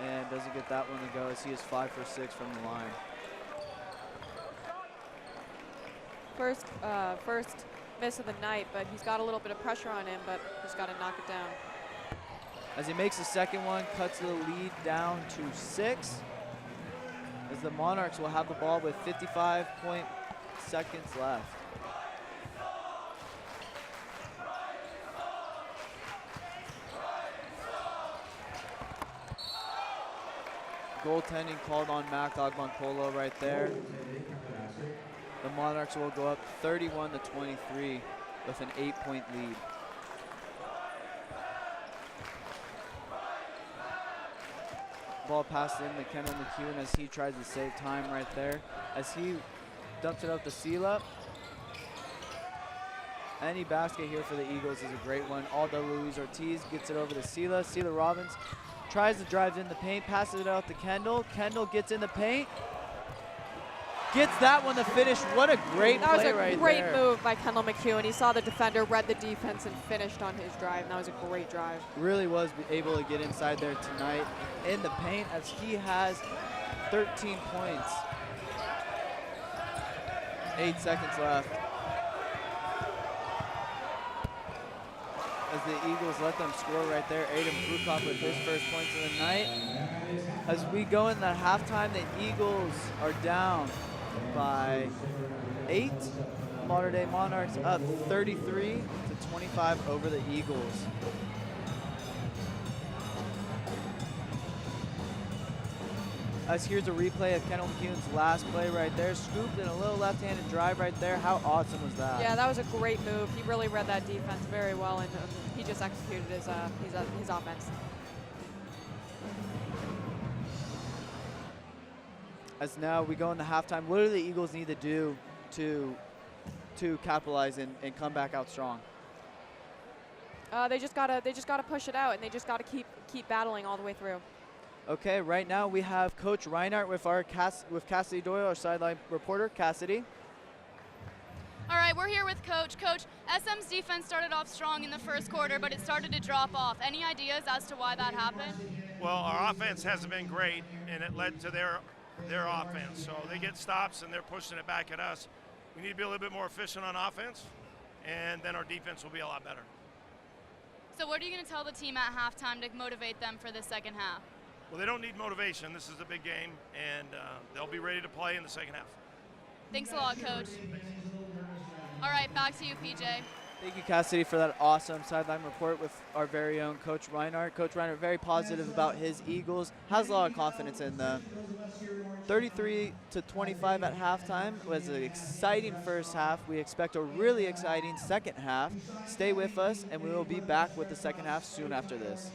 and doesn't get that one to go as he is 5 for 6 from the line. First miss of the night, but he's got a little bit of pressure on him, but just got to knock it down. As he makes the second one, cuts the lead down to 6. As the Monarchs will have the ball with 55 seconds left. Goaltending called on Mac Agbonkolo right there. The Monarchs will go up 31-23 with an 8-point lead. Ball passed in to Kendall McEwen as he tries to save time right there. As he dumps it up to Sela. Any basket here for the Eagles is a great one. Alda Luis Ortiz gets it over to Sela. Sela Robbins tries to drive in the paint, passes it out to Kendall. Kendall gets in the paint. Gets that one to finish. What a great play right there. That was a great move by Kendall McEwen. He saw the defender, read the defense, and finished on his drive. And that was a great drive. Really was able to get inside there tonight in the paint as he has 13 points. 8 seconds left. As the Eagles let them score right there. Aiden Brukop with his first points of the night. As we go in the halftime, the Eagles are down by 8. Mater Dei Monarchs up 33-25 over the Eagles. As here's a replay of Kendall McEwen's last play right there. Scooped in a little left-handed drive right there. How awesome was that? Yeah, that was a great move. He really read that defense very well, and he just executed his offense. As now we go into halftime, what do the Eagles need to do to capitalize and come back out strong? They just gotta push it out, and they just gotta keep battling all the way through. Okay, right now we have Coach Reinhardt with with Cassidy Doyle, our sideline reporter. Cassidy. All right, we're here with Coach. Coach, SM's defense started off strong in the first quarter, but it started to drop off. Any ideas as to why that happened? Well, our offense hasn't been great, and it led to their offense. So they get stops, and they're pushing it back at us. We need to be a little bit more efficient on offense, and then our defense will be a lot better. So what are you going to tell the team at halftime to motivate them for the second half? Well, they don't need motivation. This is a big game, and they'll be ready to play in the second half. Thanks a lot, Coach. All right, back to you, PJ. Thank you, Cassidy, for that awesome sideline report with our very own Coach Reinhardt. Coach Reinhardt very positive about his Eagles, has a lot of confidence in them. 33-25 at halftime was an exciting first half. We expect a really exciting second half. Stay with us, and we will be back with the second half soon after this.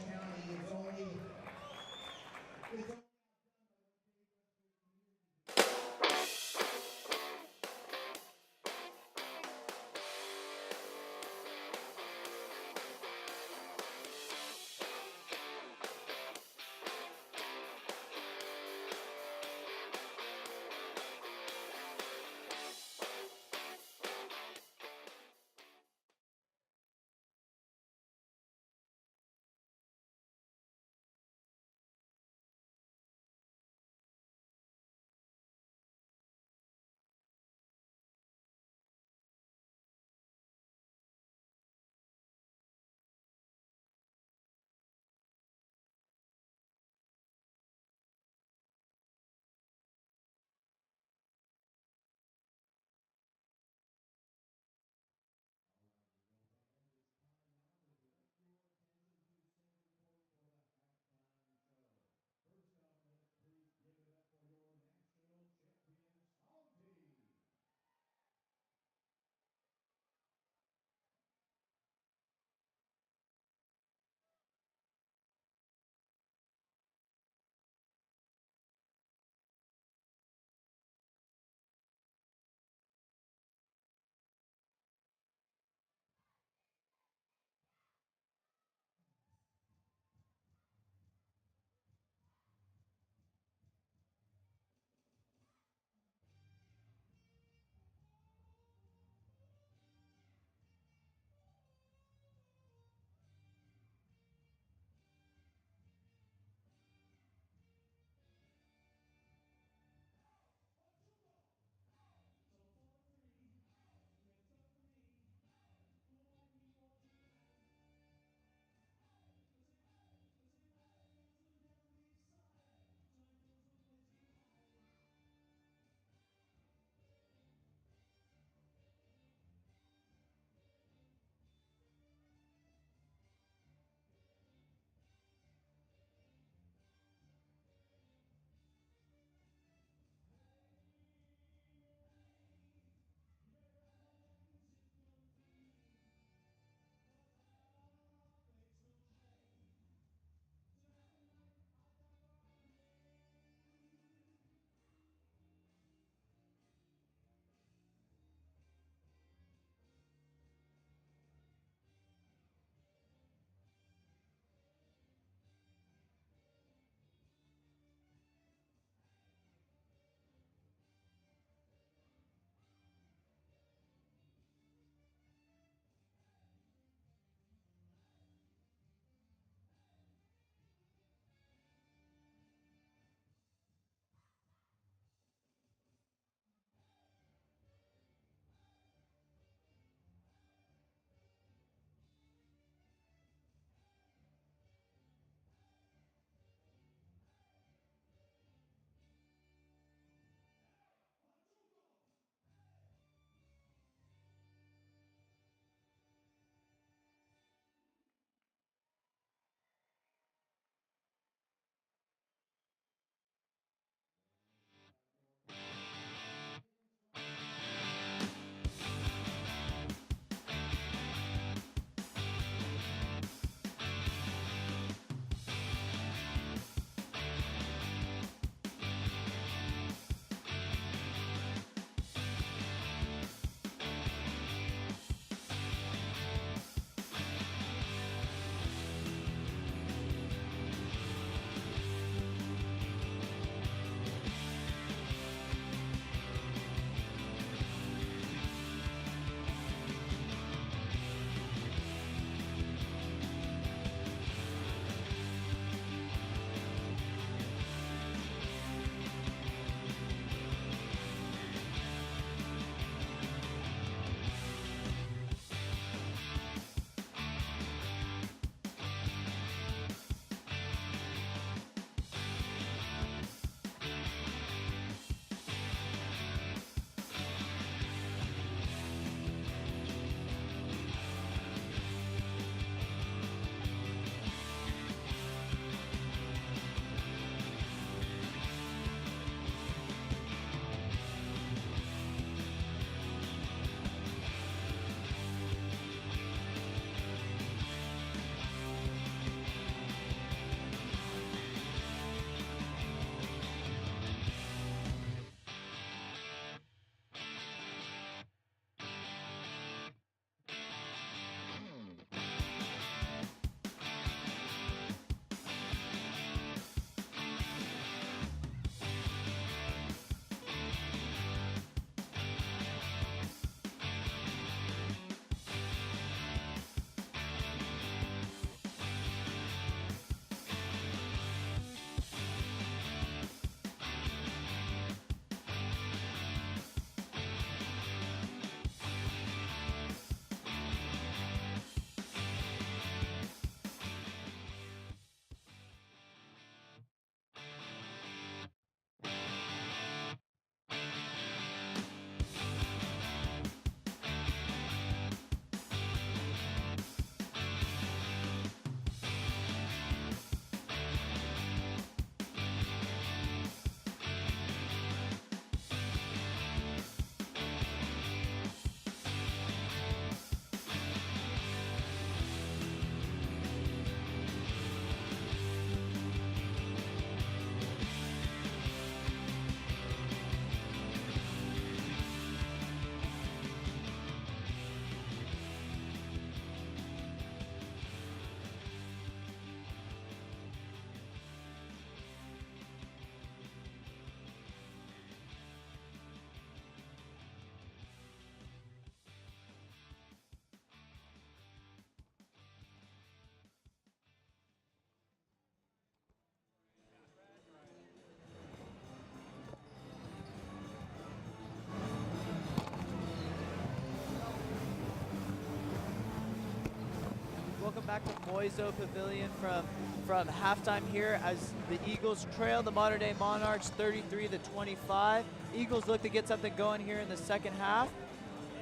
back to Moiso Pavilion from halftime here as the Eagles trail the Mater Dei Monarchs 33-25. Eagles look to get something going here in the second half,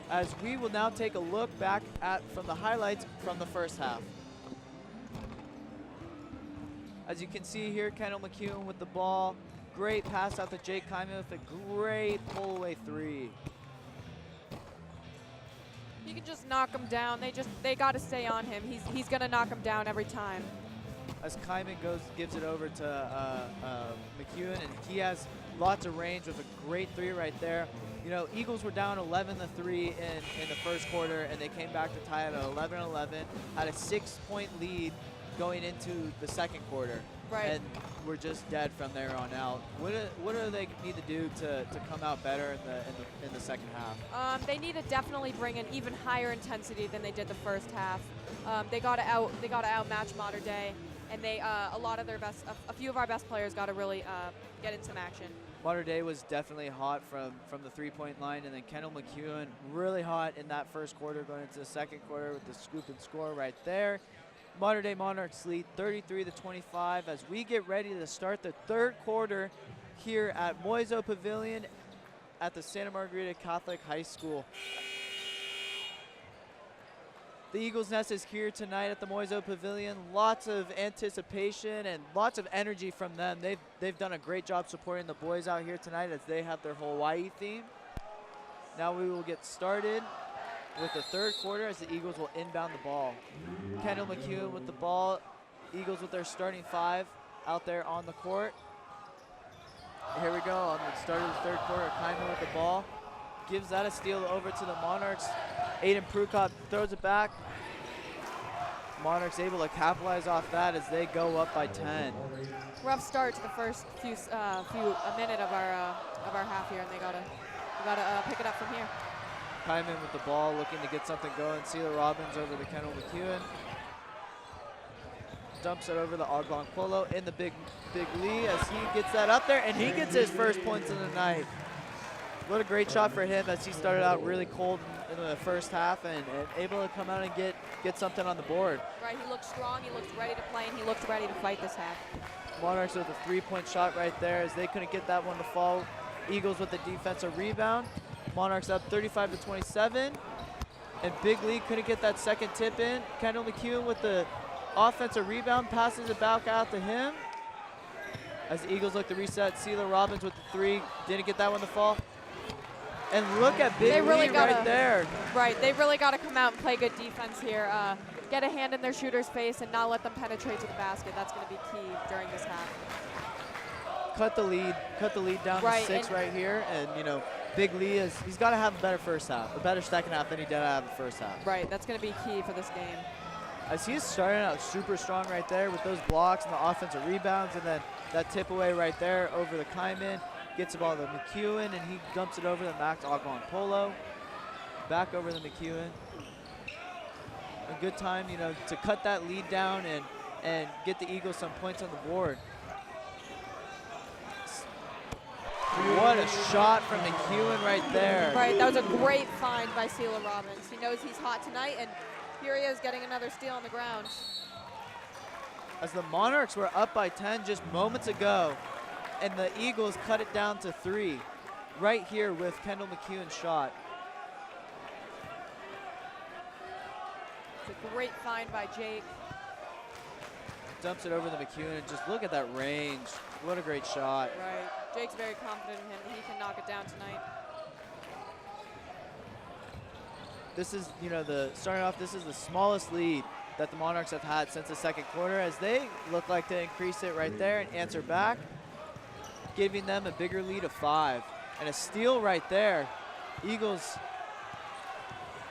as we will now take a look back at from the highlights from the first half. As you can see here, Kendall McEwen with the ball. Great pass out to Jake Kyman with a great pull-away three. He can just knock him down. They got to stay on him. He's gonna knock him down every time. As Kyman gives it over to McEwen, and he has lots of range with a great three right there. You know, Eagles were down 11-3 in the first quarter, and they came back to tie it at 11-11. Had a 6-point lead going into the second quarter. Right. And we're just dead from there on out. What do they need to do to come out better in the second half? They need to definitely bring an even higher intensity than they did the first half. They got to outmatch Mater Dei, and a few of our best players got to really get in some action. Mater Dei was definitely hot from the three-point line, and then Kendall McEwen really hot in that first quarter going into the second quarter with the scoop and score right there. Mater Dei Monarchs lead 33-25 as we get ready to start the third quarter here at Moiso Pavilion at the Santa Margarita Catholic High School. The Eagles Nest is here tonight at the Moiso Pavilion. Lots of anticipation and lots of energy from them. They've done a great job supporting the boys out here tonight as they have their Hawaii theme. Now we will get started with the third quarter as the Eagles will inbound the ball. Kendall McEwen with the ball. Eagles with their starting five out there on the court. Here we go on the start of the third quarter. Kyman with the ball. Gives that a steal over to the Monarchs. Aiden Prukop throws it back. Monarchs able to capitalize off that as they go up by 10. Rough start to the first a minute of our half here, and they gotta pick it up from here. Kyman with the ball, looking to get something going. Celia Robbins over to Kendall McEwen. Dumps it over to Ogbon Polo in the big Lee as he gets that up there, and he gets his first points of the night. What a great shot for him as he started out really cold in the first half and able to come out and get something on the board. Right, he looked strong, he looked ready to play, and he looked ready to fight this half. Monarchs with a three-point shot right there as they couldn't get that one to fall. Eagles with the defensive rebound. Monarchs up 35-27. And Big Lee couldn't get that second tip in. Kendall McEwen with the offensive rebound, passes it back out to him. As the Eagles look to reset, Celia Robbins with the three, didn't get that one to fall. And look at Big Lee right there. Right, they really got to come out and play good defense here. Get a hand in their shooter's face and not let them penetrate to the basket. That's going to be key during this half. Cut the lead down to 6 right here. And, you know, Big Lee he's got to have a better first half, a better second half than he did have the first half. Right, that's going to be key for this game. As he's starting out super strong right there with those blocks and the offensive rebounds, and then that tip away right there over the Kyman. Gets the ball to McEwen, and he dumps it over to Max Ogbon Polo. Back over to McEwen. A good time, you know, to cut that lead down and get the Eagles some points on the board. What a shot from McEwen right there. Right, that was a great find by Celia Robbins. He knows he's hot tonight, and here he is getting another steal on the ground. As the Monarchs were up by 10 just moments ago, and the Eagles cut it down to 3 right here with Kendall McEwen's shot. It's a great find by Jake. Dumps it over to McEwen, and just look at that range. What a great shot. Right, Jake's very confident in him, and he can knock it down tonight. This is, you know, starting off, this is the smallest lead that the Monarchs have had since the second quarter, as they look like to increase it right there and answer back, giving them a bigger lead of 5. And a steal right there. Eagles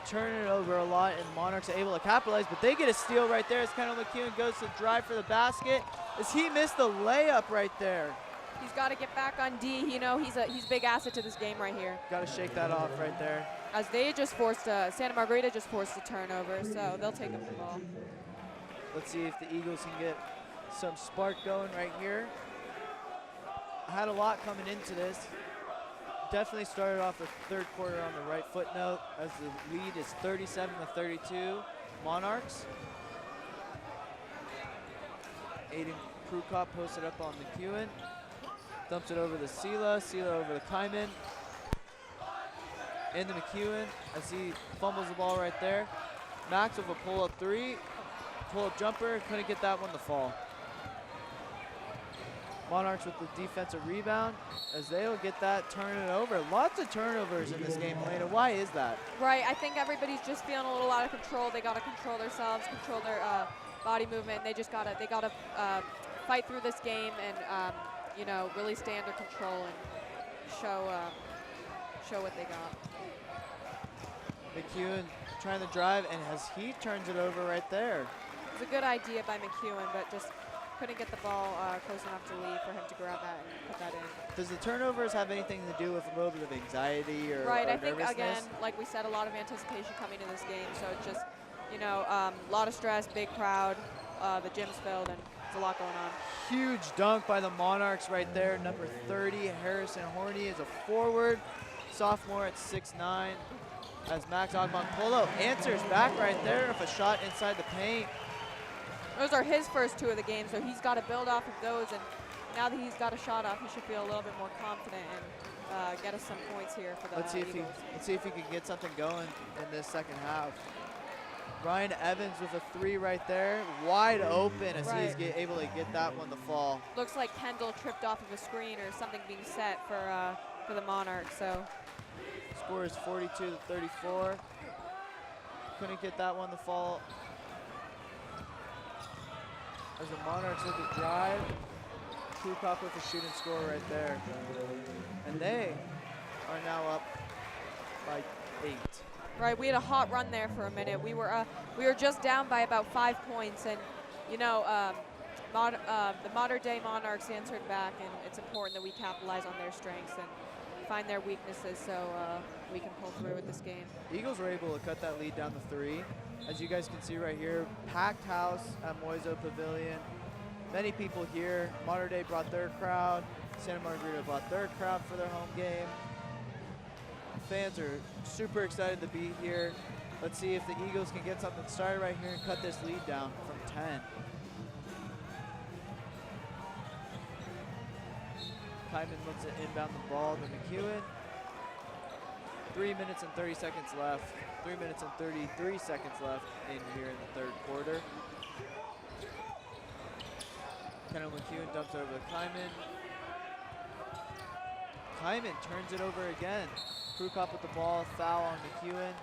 turning it over a lot, and Monarchs are able to capitalize, but they get a steal right there as Kendall McEwen goes to drive for the basket, as he missed the layup right there. He's got to get back on D. You know, he's a big asset to this game right here. Got to shake that off right there. As they just forced Santa Margarita just forced a turnover, so they'll take up the ball. Let's see if the Eagles can get some spark going right here. I had a lot coming into this. Definitely started off the third quarter on the right foot note as the lead is 37-32 Monarchs. Aiden Krukop posted up on McEwen. Dumps it over to Sela. Sela over to Kyman. Into McEwen as he fumbles the ball right there. Max with a pull-up three. Pull-up jumper. Couldn't get that one to fall. Monarchs with the defensive rebound as they will get that, turn it over. Lots of turnovers in this game, Elena. Why is that? Right, I think everybody's just feeling a little out of control. They got to control themselves, control their body movement. They just gotta fight through this game and you know, really stay under control and show what they got. McEwen trying to drive, and as he turns it over right there. It was a good idea by McEwen, but just couldn't get the ball close enough to lead for him to grab that and put that in. Does the turnovers have anything to do with a little bit of anxiety or Right, or I think, again, nervousness? like we said, a lot of anticipation coming in this game, so it's just, you know, a lot of stress, big crowd, the gym's filled, and there's a lot going on. Huge dunk by the Monarchs right there. Number 30, Harrison Horney, is a forward, sophomore at 6'9", as Max Agbankolo answers back right there with a shot inside the paint. Those are his first two of the game, so he's got to build off of those, and now that he's got a shot off, he should feel a little bit more confident and get us some points here for the Let's see if he can get something going in this second half. Ryan Evans with a three right there, wide open as he's able to get that one to fall. Looks like Kendall tripped off of a screen or something being set for the Monarchs. So score is 42-34. Couldn't get that one to fall. As the Monarchs with the drive, Krukop with a shooting score right there. And they are now up by 8. right, we had a hot run there for a minute. We were just down by about 5 points, and you know, the Mater Dei Monarchs answered back, and it's important that we capitalize on their strengths and find their weaknesses so we can pull through with this game. Eagles were able to cut that lead down to 3. As you guys can see right here, packed house at Moiso Pavilion. Many people here. Mater Dei brought their crowd. Santa Margarita brought their crowd for their home game. Fans are super excited to be here. Let's see if the Eagles can get something started right here and cut this lead down from 10. Kyman looks to inbound the ball to McEwen. 3 minutes and 30 seconds left. 3 minutes and 33 seconds left in here in the third quarter. Kendall McEwen dumps over to Kyman. Kyman turns it over again. Krukop with the ball, foul on McEwen.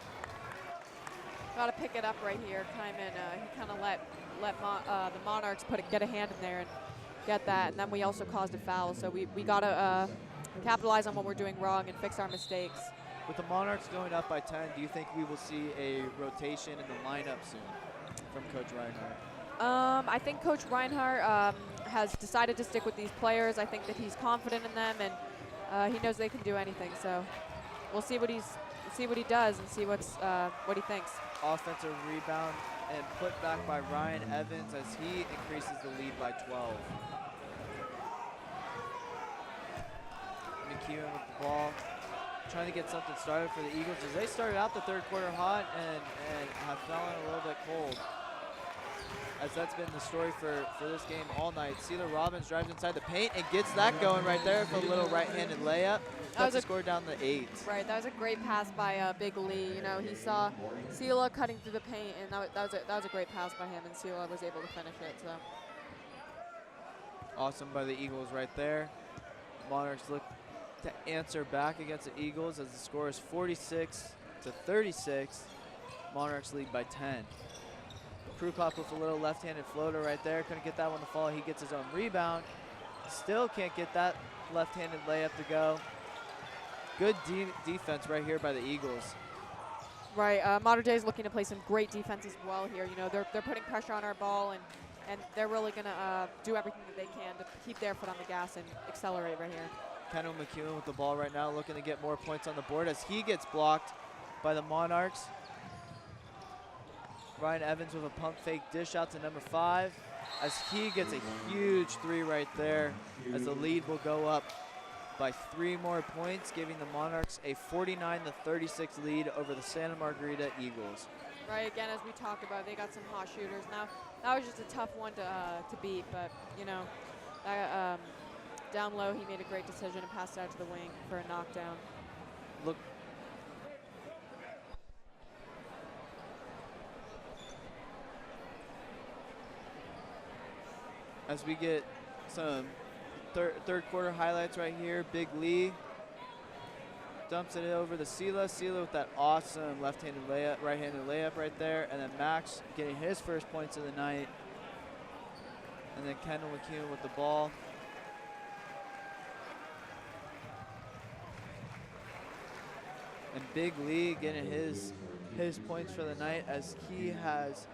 Got to pick it up right here. Kyman, he kind of let the Monarchs get a hand in there and get that, and then we also caused a foul. So we got to capitalize on what we're doing wrong and fix our mistakes. With the Monarchs going up by 10, do you think we will see a rotation in the lineup soon from Coach Reinhardt? I think Coach Reinhardt has decided to stick with these players. I think that he's confident in them, and he knows they can do anything. So we'll see what he does and see what he thinks. Offensive rebound and put back by Ryan Evans as he increases the lead by 12. McEwen with the ball, trying to get something started for the Eagles as they started out the third quarter hot and have fallen a little bit cold. As that's been the story for this game all night. Cedar Robbins drives inside the paint and gets that going right there for a little right-handed layup. That's a score down to 8. Right, that was a great pass by Big Lee. You know, he saw Sela cutting through the paint, and that was a great pass by him, and Sela was able to finish it. So awesome by the Eagles right there. Monarchs look to answer back against the Eagles as the score is 46-36. Monarchs lead by 10. Krukop with a little left-handed floater right there. Couldn't get that one to fall. He gets his own rebound. Still can't get that left-handed layup to go. Good defense right here by the Eagles. Right, Mater Dei is looking to play some great defense as well here. You know, they're putting pressure on our ball, and they're really going to do everything that they can to keep their foot on the gas and accelerate right here. Kendall McEwen with the ball right now, looking to get more points on the board as he gets blocked by the Monarchs. Ryan Evans with a pump fake dish out to number 5 as he gets a huge 3 right there as the lead will go up by 3 more points, giving the Monarchs a 49-36 lead over the Santa Margarita Eagles. Right, again, as we talked about, they got some hot shooters. Now, that was just a tough one to beat. But you know, down low he made a great decision and passed out to the wing for a knockdown. Look. As we get some third quarter highlights right here, Big Lee dumps it over to Sela. Sela with that awesome left-handed layup, right-handed layup right there, and then Max getting his first points of the night. And then Kendall McKeown with the ball. And Big Lee getting his points for the night, as he has.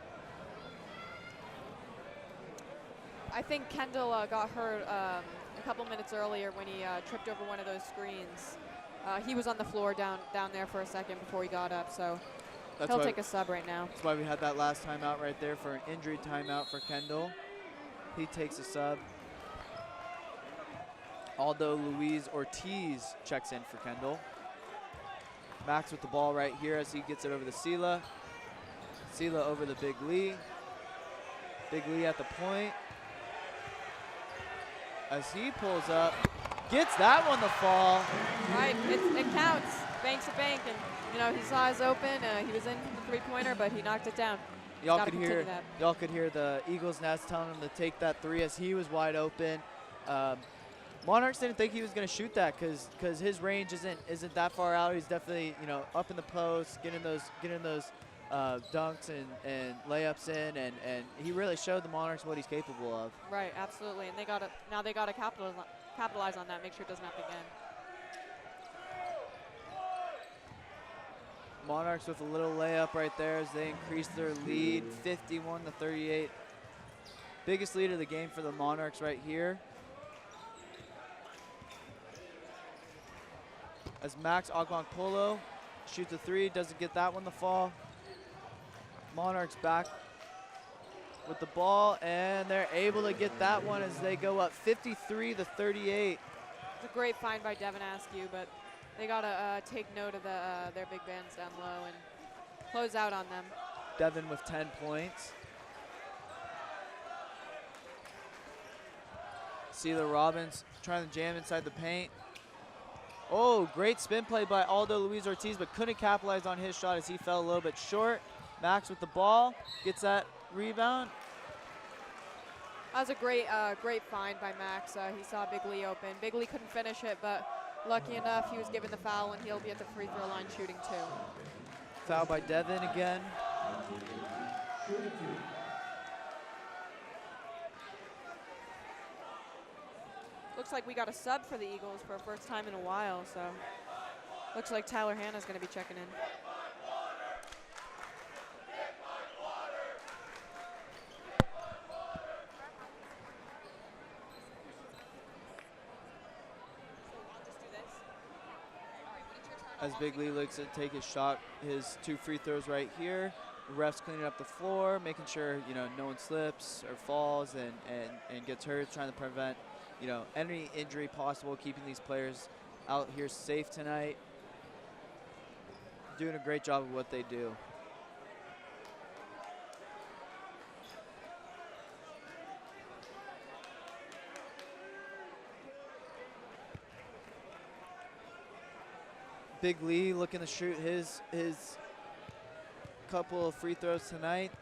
I think Kendall got hurt a couple minutes earlier when he tripped over one of those screens. He was on the floor down there for a second before he got up, so he'll take a sub right now. That's why we had that last timeout right there for an injury timeout for Kendall. He takes a sub. Aldo Luis Ortiz checks in for Kendall. Max with the ball right here as he gets it over to Sela. Sela over the Big Lee. Big Lee at the point. As he pulls up, gets that one to fall. Right, it counts. Bank's a bank, and you know his eyes open. He was in from the three-pointer, but he knocked it down. Y'all could hear the Eagles Nest telling him to take that three as he was wide open. Monarchs didn't think he was going to shoot that because his range isn't that far out. He's definitely up in the post, getting those dunks and layups in, and he really showed the Monarchs what he's capable of. Right, absolutely, and now they got to capitalize on that. Make sure it doesn't happen again. Monarchs with a little layup right there as they increase their lead, 51-38. Biggest lead of the game for the Monarchs right here. As Max Agbankpolo shoots a three, doesn't get that one to fall. Monarchs back with the ball, and they're able to get that one as they go up 53-38. It's a great find by Devin Askew, but they gotta take note of their big bands down low and close out on them. Devin with 10 points. Sela Robbins trying to jam inside the paint. Oh, great spin play by Aldo Luis Ortiz, but couldn't capitalize on his shot as he fell a little bit short. Max with the ball, gets that rebound. That was a great find by Max. He saw Big Lee open. Big Lee couldn't finish it, but lucky enough he was given the foul, and he'll be at the free throw line shooting too. Foul by Devin again. Looks like we got a sub for the Eagles for the first time in a while, so looks like Tyler Hanna's going to be checking in. As Big Lee looks to take his shot, his two free throws right here. The refs cleaning up the floor, making sure no one slips or falls and gets hurt, trying to prevent any injury possible, keeping these players out here safe tonight. Doing a great job of what they do. Big Lee looking to shoot his couple of free throws tonight,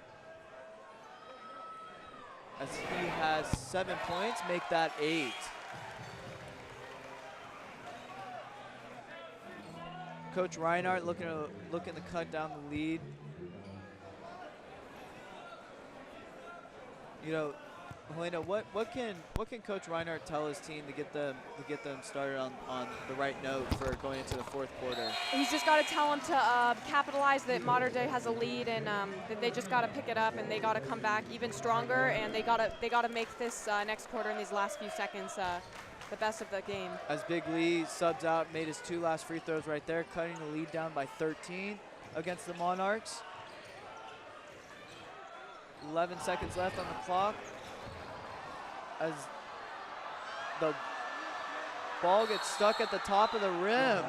as he has 7 points, make that 8. Coach Reinhardt looking to cut down the lead. Helena, what can Coach Reinhardt tell his team to get them started on the right note for going into the fourth quarter? He's just got to tell them to capitalize that Mater Dei has a lead, and that they just got to pick it up, and they got to come back even stronger, and they got to make this next quarter in these last few seconds the best of the game. As Big Lee subs out, made his 2 last free throws right there, cutting the lead down by 13 against the Monarchs. 11 seconds left on the clock. As the ball gets stuck at the top of the rim.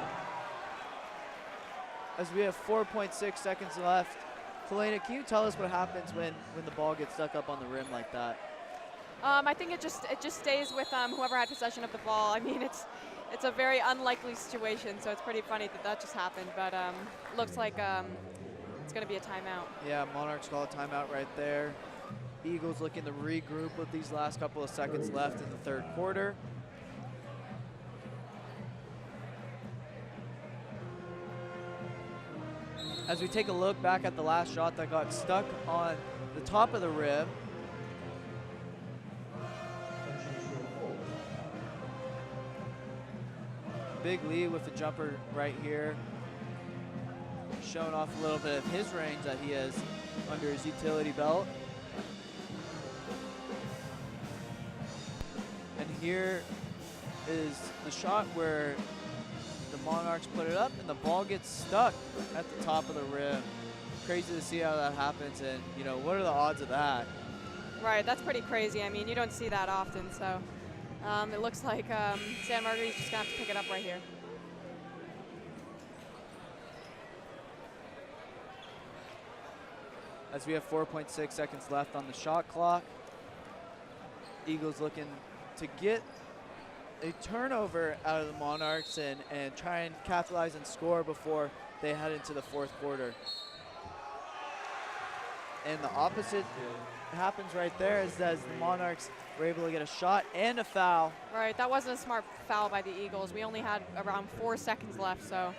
As we have 4.6 seconds left. Helena, can you tell us what happens when the ball gets stuck up on the rim like that? I think it just stays with whoever had possession of the ball. I mean, it's a very unlikely situation, so it's pretty funny that just happened. But looks like it's going to be a timeout. Yeah, Monarchs call a timeout right there. Eagles looking to regroup with these last couple of seconds left in the third quarter. As we take a look back at the last shot that got stuck on the top of the rim. Big Lee with the jumper right here. Showing off a little bit of his range that he has under his utility belt. And here is the shot where the Monarchs put it up and the ball gets stuck at the top of the rim. Crazy to see how that happens, and you know, what are the odds of that? Right, that's pretty crazy. I mean, you don't see that often, so it looks like Santa Margarita's just gonna have to pick it up right here. As we have 4.6 seconds left on the shot clock. Eagles looking to get a turnover out of the Monarchs and try and capitalize and score before they head into the fourth quarter. And the opposite happens right there as the Monarchs were able to get a shot and a foul. Right, that wasn't a smart foul by the Eagles. We only had around 4 seconds left, so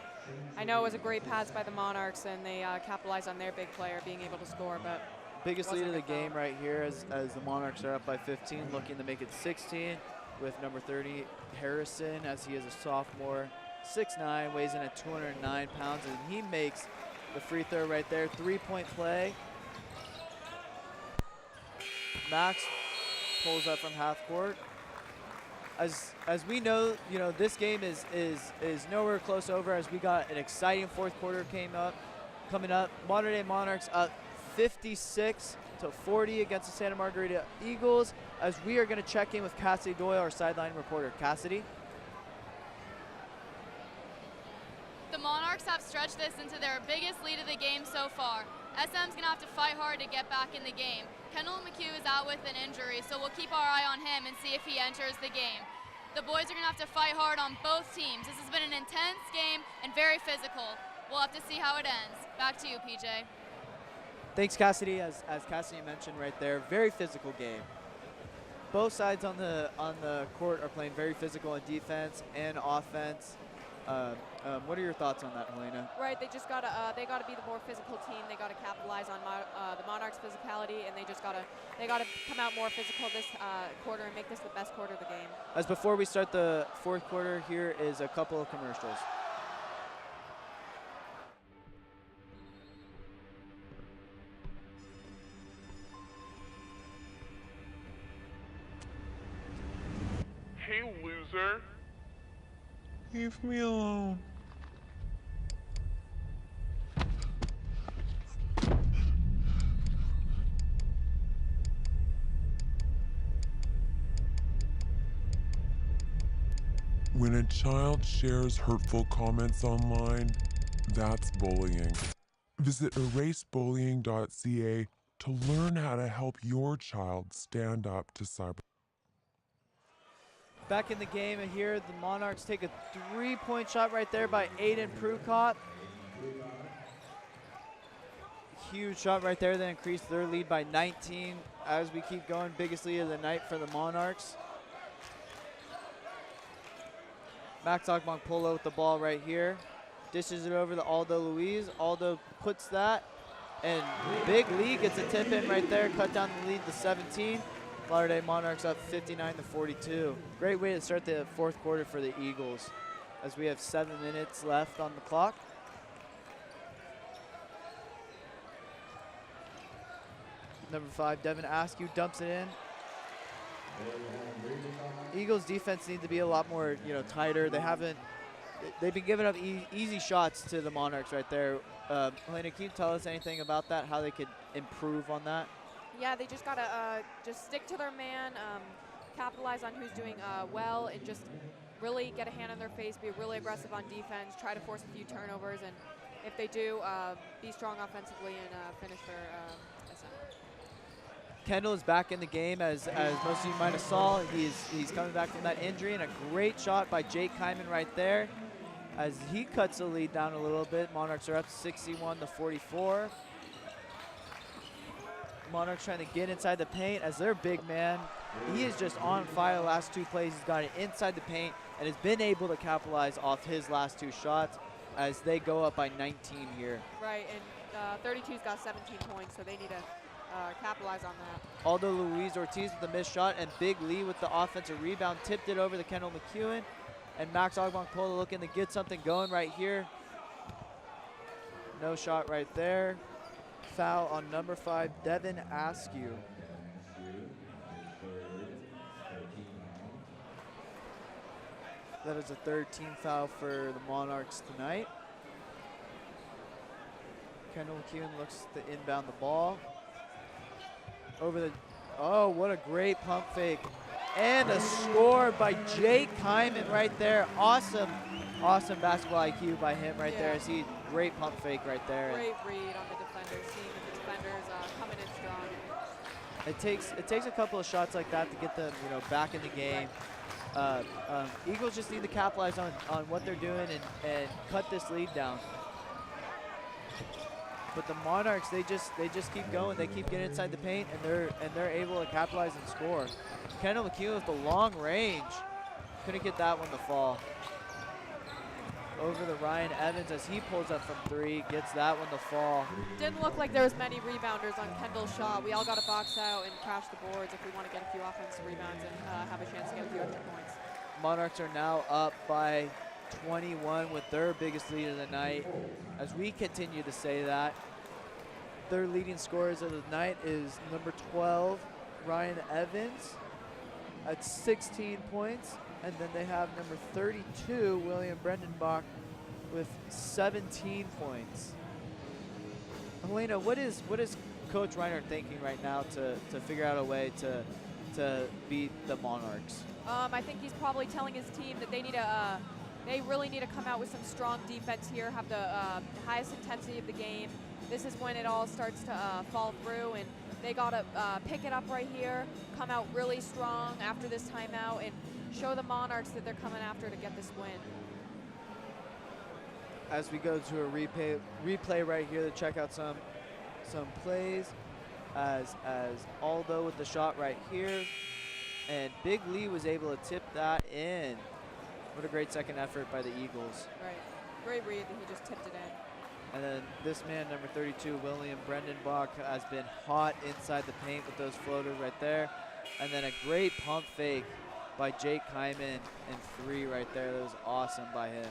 I know it was a great pass by the Monarchs, and they capitalized on their big player being able to score, but biggest lead of the game right here as the Monarchs are up by 15, looking to make it 16 with number 30, Harrison, as he is a sophomore, 6'9", weighs in at 209 pounds, and he makes the free throw right there. 3-point play. Max pulls up from half court. As we know, you know, this game is nowhere close over, as we got an exciting fourth quarter coming up. Mater Dei Monarchs up 56-40 against the Santa Margarita Eagles, as we are going to check in with Cassidy Doyle, our sideline reporter. Cassidy? The Monarchs have stretched this into their biggest lead of the game so far. SM's going to have to fight hard to get back in the game. Kendall McHugh is out with an injury, so we'll keep our eye on him and see if he enters the game. The boys are going to have to fight hard on both teams. This has been an intense game and very physical. We'll have to see how it ends. Back to you, PJ. Thanks, Cassidy. As Cassidy mentioned right there, very physical game. Both sides on the court are playing very physical on defense and offense. What are your thoughts on that, Helena? right, they gotta be the more physical team. They gotta capitalize on the Monarchs' physicality, and they gotta come out more physical this quarter and make this the best quarter of the game. As before we start the fourth quarter, here is a couple of commercials. Hey, loser. Leave me alone. When a child shares hurtful comments online, that's bullying. Visit erasebullying.ca to learn how to help your child stand up to cyber. Back in the game, and here the Monarchs take a 3-point shot right there by Aiden Prukop. Huge shot right there that increased their lead by 19 as we keep going. Biggest lead of the night for the Monarchs. Max Ogmong-Polo with the ball right here. Dishes it over to Aldo Luis. Aldo puts that, and Big Lee gets a tip in right there, cut down the lead to 17. Mater Dei Monarchs up 59-42. Great way to start the fourth quarter for the Eagles, as we have 7 minutes left on the clock. Number 5, Devin Askew dumps it in. Eagles defense need to be a lot more, tighter. They've been giving up easy shots to the Monarchs right there. Helena, can you tell us anything about that, how they could improve on that? Yeah, they just gotta just stick to their man, capitalize on who's doing well, and just really get a hand on their face, be really aggressive on defense, try to force a few turnovers, and if they do, be strong offensively and finish for SM. Kendall is back in the game, as most of you might have saw. He's coming back from that injury, and a great shot by Jake Kyman right there as he cuts the lead down a little bit. Monarchs are up 61-44. Monarchs trying to get inside the paint as their big man. He is just on fire the last 2 plays. He's got it inside the paint and has been able to capitalize off his last 2 shots as they go up by 19 here. Right, and 32's got 17 points, so they need to capitalize on that. Aldo Luis Ortiz with the missed shot, and Big Lee with the offensive rebound, tipped it over to Kendall McEwen, and Max Ogbonkpola looking to get something going right here. No shot right there. Foul on number 5, Devin Askew. That is a 3rd team foul for the Monarchs tonight. Kendall McEwen looks to inbound the ball. Over the, oh, what a great pump fake. And a score by Jake Kyman right there. Awesome basketball IQ by him right there. See, great pump fake right there. Great read on the defenders, seeing that the defenders coming in strong. It takes a couple of shots like that to get them, back in the game. Eagles just need to capitalize on what they're doing and cut this lead down. But the Monarchs, they just keep going. They keep getting inside the paint, and they're able to capitalize and score. Kendall McEwen with the long range, couldn't get that one to fall. Over to Ryan Evans as he pulls up from 3, gets that one to fall. Didn't look like there was many rebounders on Kendall's shot. We all got to box out and crash the boards if we want to get a few offensive rebounds and have a chance to get a few extra points. Monarchs are now up by 21 with their biggest lead of the night. As we continue to say that, their leading scorers of the night is number 12, Ryan Evans, at 16 points. And then they have number 32, William Brendenbach, with 17 points. Helena, what is Coach Reinhardt thinking right now to figure out a way to beat the Monarchs? I think he's probably telling his team that they really need to come out with some strong defense here, have the highest intensity of the game. This is when it all starts to fall through, and they got to pick it up right here, come out really strong after this timeout, and show the Monarchs that they're coming after to get this win. As we go to a replay right here to check out some plays, as Aldo with the shot right here, and Big Lee was able to tip that in. What a great second effort by the Eagles. Right, great read that he just tipped it in. And then this man, number 32, William Brendenbach, has been hot inside the paint with those floaters right there. And then a great pump fake by Jake Kyman in 3 right there. That was awesome by him.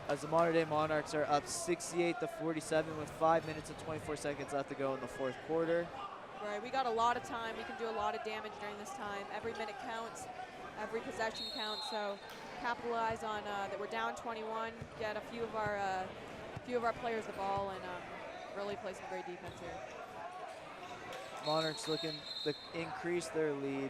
As the Mater Dei Monarchs are up 68-47 with 5 minutes and 24 seconds left to go in the 4th quarter. Right, we got a lot of time. We can do a lot of damage during this time. Every minute counts, every possession counts. So capitalize on that we're down 21. Get a few of our players the ball and really play some great defense here. Monarchs looking to increase their lead.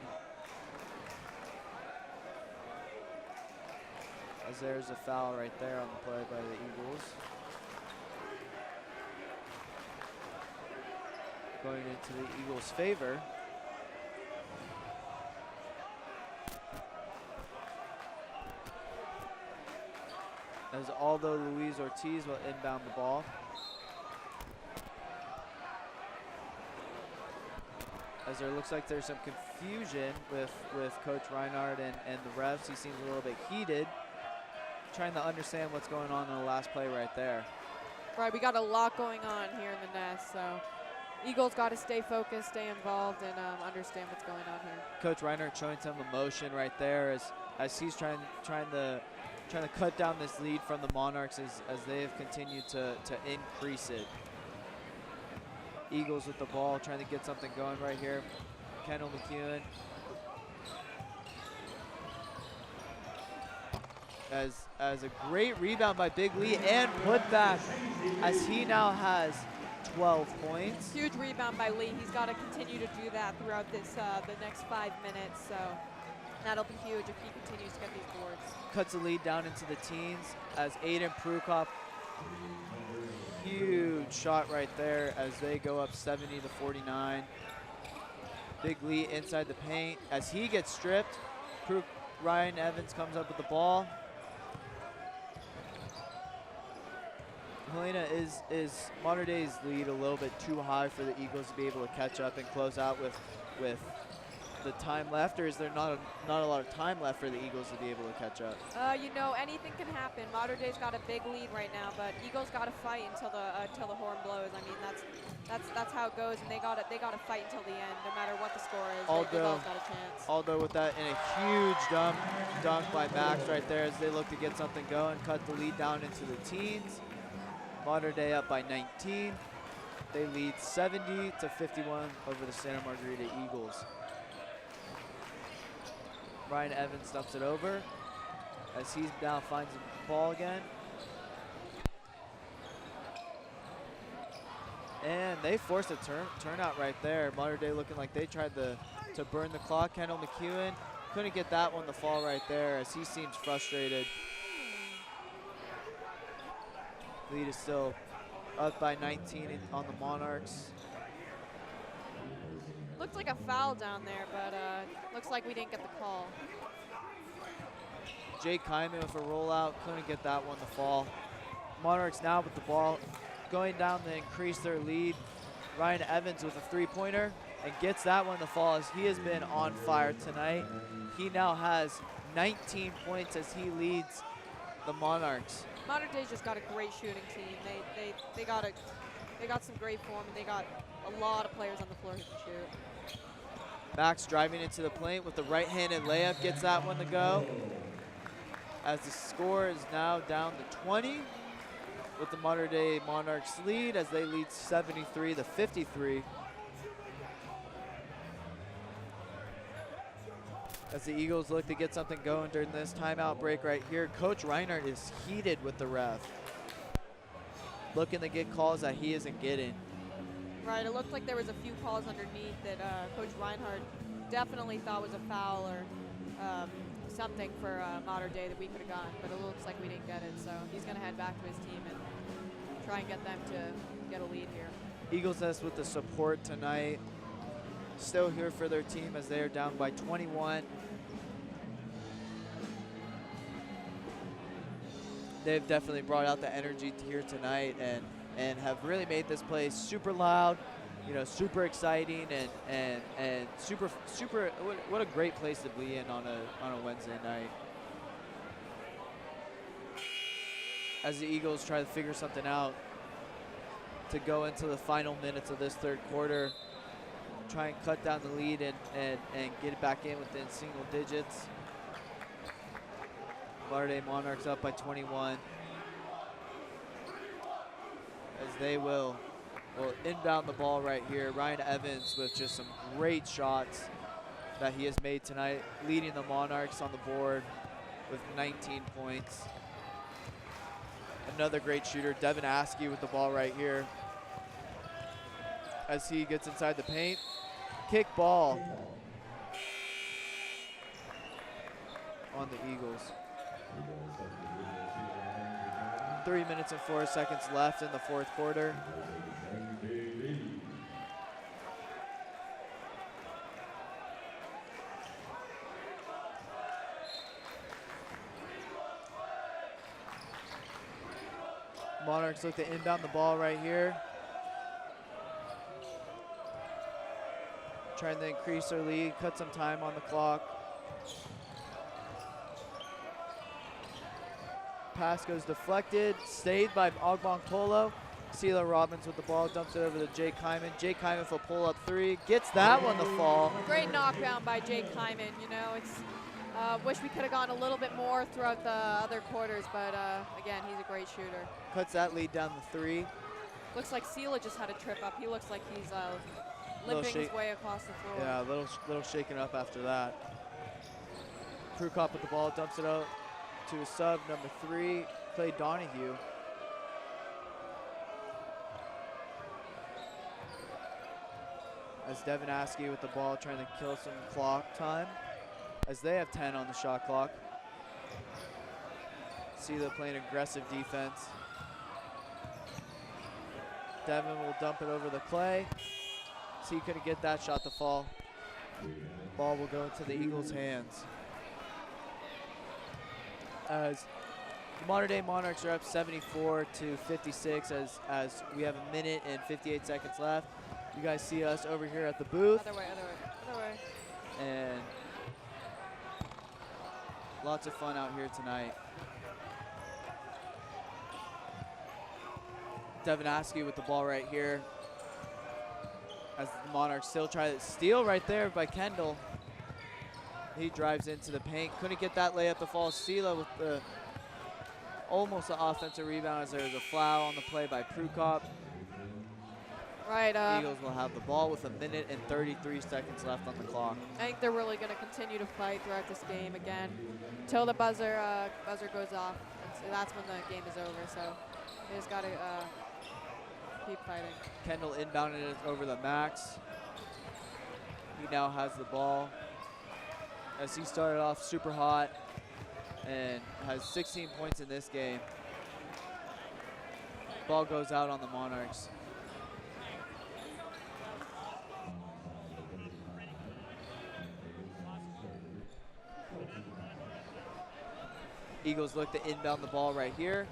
As there's a foul right there on the play by the Eagles. Going into the Eagles' favor. As Aldo Luis Ortiz will inbound the ball. As there looks like there's some confusion with Coach Reinhardt and the refs. He seems a little bit heated, trying to understand what's going on in the last play right there. Right, we got a lot going on here in the nest, so Eagles got to stay focused, stay involved, and understand what's going on here. Coach Reinhardt showing some emotion right there as he's trying to cut down this lead from the Monarchs as they have continued to increase it. Eagles with the ball, trying to get something going right here. Kendall McEwen. As a great rebound by Big Lee and put back as he now has 12 points. Huge rebound by Lee. He's got to continue to do that throughout this the next 5 minutes. So That'll be huge if he continues to get these boards. Cuts the lead down into the teens as Aiden Prukop, huge shot right there as they go up 70 to 49. Big lead inside the paint as he gets stripped. Ryan Evans comes up with the ball. Helena, is Mater Dei's lead a little bit too high for the Eagles to be able to catch up and close out with the time left, or is there not a lot of time left for the Eagles to be able to catch up? You know, anything can happen. Mater Dei's got a big lead right now, but Eagles got to fight until the horn blows. I mean, that's how it goes, and they got to fight until the end, no matter what the score is. They've always got a chance. Although with that, and a huge dunk by Max right there as they look to get something going, cut the lead down into the teens. Mater Dei up by 19. They lead 70 to 51 over the Santa Margarita Eagles. Ryan Evans dumps it over as he now finds the ball again. And they forced a turnout right there. Mater Dei looking like they tried to burn the clock. Kendall McEwen couldn't get that one to fall right there as he seems frustrated. Lead is still up by 19 on the Monarchs. Looked like a foul down there, but looks like we didn't get the call. Jake Kyman with a rollout, couldn't get that one to fall. Monarchs now with the ball going down to increase their lead. Ryan Evans with a three-pointer and gets that one to fall as he has been on fire tonight. He now has 19 points as he leads the Monarchs. Mater Dei's just got a great shooting team. They got some great form, and they got a lot of players on the floor who can shoot. Max driving into the paint with the right-handed layup, gets that one to go. As the score is now down to 20 with the Mater Dei Monarchs lead as they lead 73 to 53. As the Eagles look to get something going during this timeout break right here, Coach Reinhardt is heated with the ref. Looking to get calls that he isn't getting. Right, it looked like there was a few calls underneath that Coach Reinhardt definitely thought was a foul or something for Mater Dei that we could have gotten, but it looks like we didn't get it, so he's going to head back to his team and try and get them to get a lead here. Eagles Nest with the support tonight. Still here for their team as they are down by 21. They've definitely brought out the energy here tonight and have really made this place super loud, you know, super exciting and super what a great place to be in on a Wednesday night. As the Eagles try to figure something out to go into the final minutes of this third quarter, try and cut down the lead and get it back in within single digits. Mater Dei Monarchs up by 21. As they will inbound the ball right here. Ryan Evans with just some great shots that he has made tonight, leading the Monarchs on the board with 19 points. Another great shooter, Devin Askey with the ball right here. As he gets inside the paint. Kick ball on the Eagles. 3 minutes and 4 seconds left in the fourth quarter. Monarchs look to inbound the ball right here. Trying to increase their lead, cut some time on the clock. Pass goes deflected, stayed by Ogbong Polo. CeeLo Robbins with the ball, dumps it over to Jake Kyman. Jake Kyman for pull-up three, gets that one to fall. Great knockdown by Jake Kyman. You know, it's wish we could have gone a little bit more throughout the other quarters, but again, he's a great shooter. Cuts that lead down to 3. Looks like CeeLo just had a trip up. He looks like he's limping his way across the floor. Yeah, a little shaken up after that. Prukop with the ball, dumps it out to a sub, number 3, Clay Donahue. As Devin Askey with the ball, trying to kill some clock time. as they have 10 on the shot clock. Sela playing aggressive defense. Devin will dump it over the clay. See, couldn't get that shot to fall. Ball will go into the Eagles' hands. As the Mater Dei Monarchs are up 74-56 as we have a minute and 58 seconds left. You guys see us over here at the booth. Other way, other way, other way. And lots of fun out here tonight. Devin Askew with the ball right here. As the Monarchs still try to steal right there by Kendall. He drives into the paint. Couldn't get that layup to fall. Sela with the almost an offensive rebound as there was a foul on the play by Prukop. Right. Eagles will have the ball with a minute and 33 seconds left on the clock. I think they're really going to continue to fight throughout this game again until the buzzer goes off. And so that's when the game is over. So they just got to keep fighting. Kendall inbounded it over the max. He now has the ball as he started off super hot and has 16 points in this game. Ball goes out on the Monarchs. Eagles look to inbound the ball right here.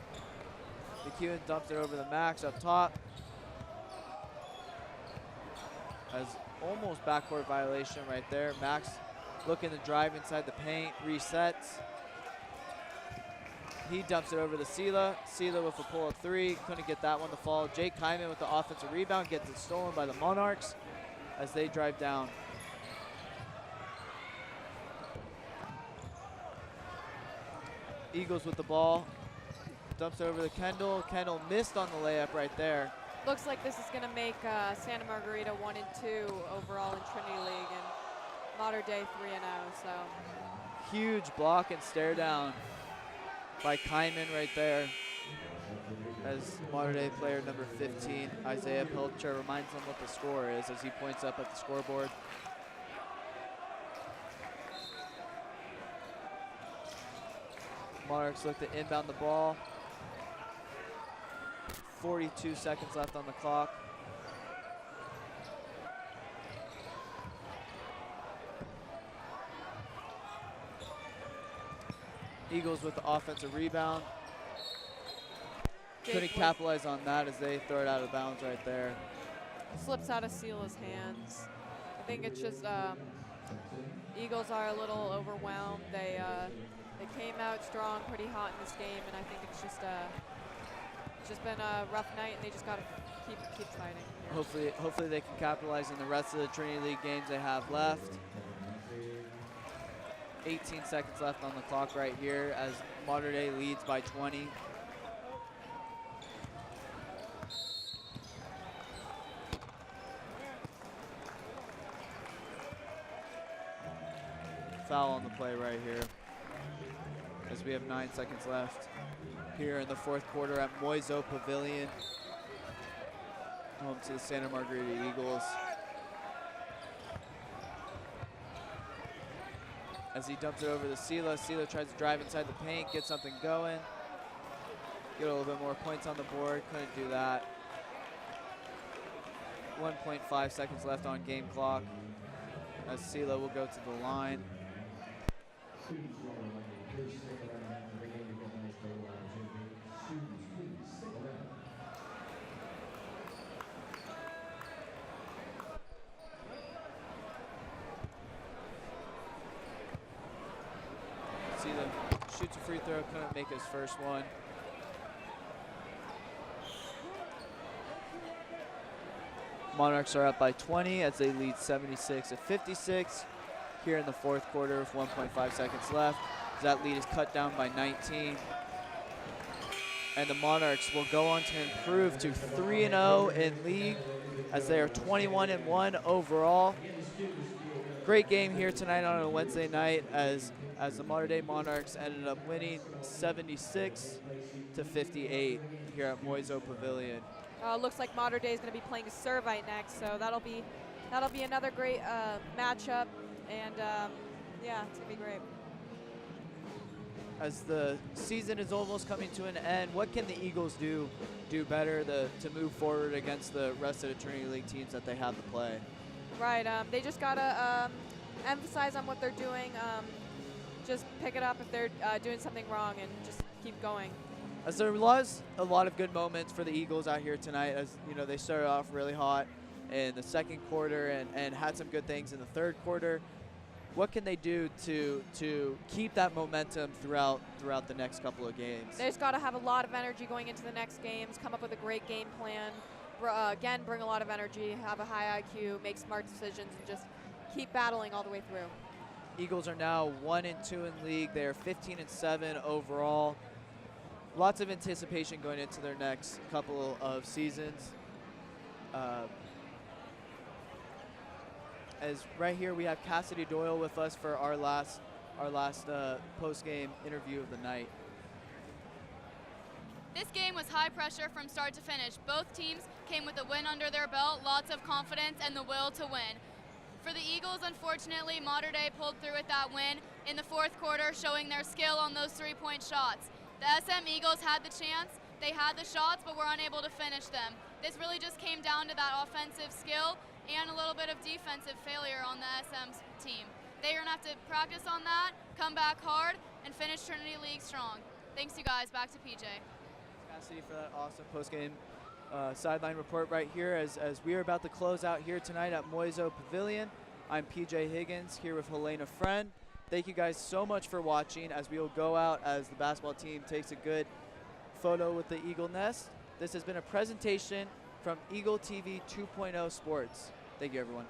McEwen dumps it over the max up top. Has almost backcourt violation right there. Max looking to drive inside the paint, resets. He dumps it over to Sela. Sela with a pull-up three, couldn't get that one to fall. Jake Kyman with the offensive rebound, gets it stolen by the Monarchs as they drive down. Eagles with the ball, dumps it over to Kendall. Kendall missed on the layup right there. Looks like this is going to make Santa Margarita 1 and 2 overall in Trinity League, and Mater Dei 3 and 0. So huge block and stare down by Kyman right there. As Mater Dei player number 15, Isaiah Pilcher, reminds him what the score is as he points up at the scoreboard. Monarchs look to inbound the ball. 42 seconds left on the clock. Eagles with the offensive rebound. Couldn't capitalize on that as they throw it out of bounds right there. Slips out of Sela's hands. I think it's just Eagles are a little overwhelmed. They came out strong, pretty hot in this game, and I think it's just been a rough night, and they just got to keep fighting. Hopefully they can capitalize in the rest of the Trinity League games they have left. 18 seconds left on the clock right here as Mater Dei leads by 20. Foul on the play right here as we have 9 seconds left here in the fourth quarter at Moiso Pavilion, home to the Santa Margarita Eagles. As he dumps it over to Sela. Sela tries to drive inside the paint, get something going. Get a little bit more points on the board, couldn't do that. 1.5 seconds left on game clock as Sela will go to the line. Sela shoots a free throw, couldn't make his first one. Monarchs are up by 20 as they lead 76-56 here in the fourth quarter with 1.5 seconds left. That lead is cut down by 19. And the Monarchs will go on to improve to 3-0 in league as they are 21-1 overall. Great game here tonight on a Wednesday night as the Mater Dei Monarchs ended up winning 76-58 here at Moiso Pavilion. Looks like Mater Dei is going to be playing Servite next, so that'll be another great matchup. And Yeah, it's going to be great. As the season is almost coming to an end, what can the Eagles do better to move forward against the rest of the Trinity League teams that they have to play? Right. They just got to emphasize on what they're doing. Just pick it up if they're doing something wrong and just keep going. As there was a lot of good moments for the Eagles out here tonight, as you know, they started off really hot in the second quarter and had some good things in the third quarter. What can they do to keep that momentum throughout the next couple of games? They just got to have a lot of energy going into the next games, come up with a great game plan. Again, bring a lot of energy, have a high IQ, make smart decisions, and just keep battling all the way through. Eagles are now 1-2 in league. They are 15-7 overall. Lots of anticipation going into their next couple of seasons. As right here we have Cassidy Doyle with us for our last post-game interview of the night. This game was high pressure from start to finish. Both teams came with a win under their belt, lots of confidence, and the will to win. For the Eagles, unfortunately, Mater Dei pulled through with that win in the fourth quarter, showing their skill on those three-point shots. The SM Eagles had the chance, they had the shots, but were unable to finish them. This really just came down to that offensive skill and a little bit of defensive failure on the SM's team. They're going to have to practice on that, come back hard, and finish Trinity League strong. Thanks, you guys. Back to PJ. Cassidy for that awesome post-game sideline report right here as we are about to close out here tonight at Moiso Pavilion. I'm PJ Higgins here with Helena Friend. Thank you guys so much for watching as we will go out as the basketball team takes a good photo with the Eagle Nest. This has been a presentation from Eagle TV 2.0 Sports. Thank you, everyone.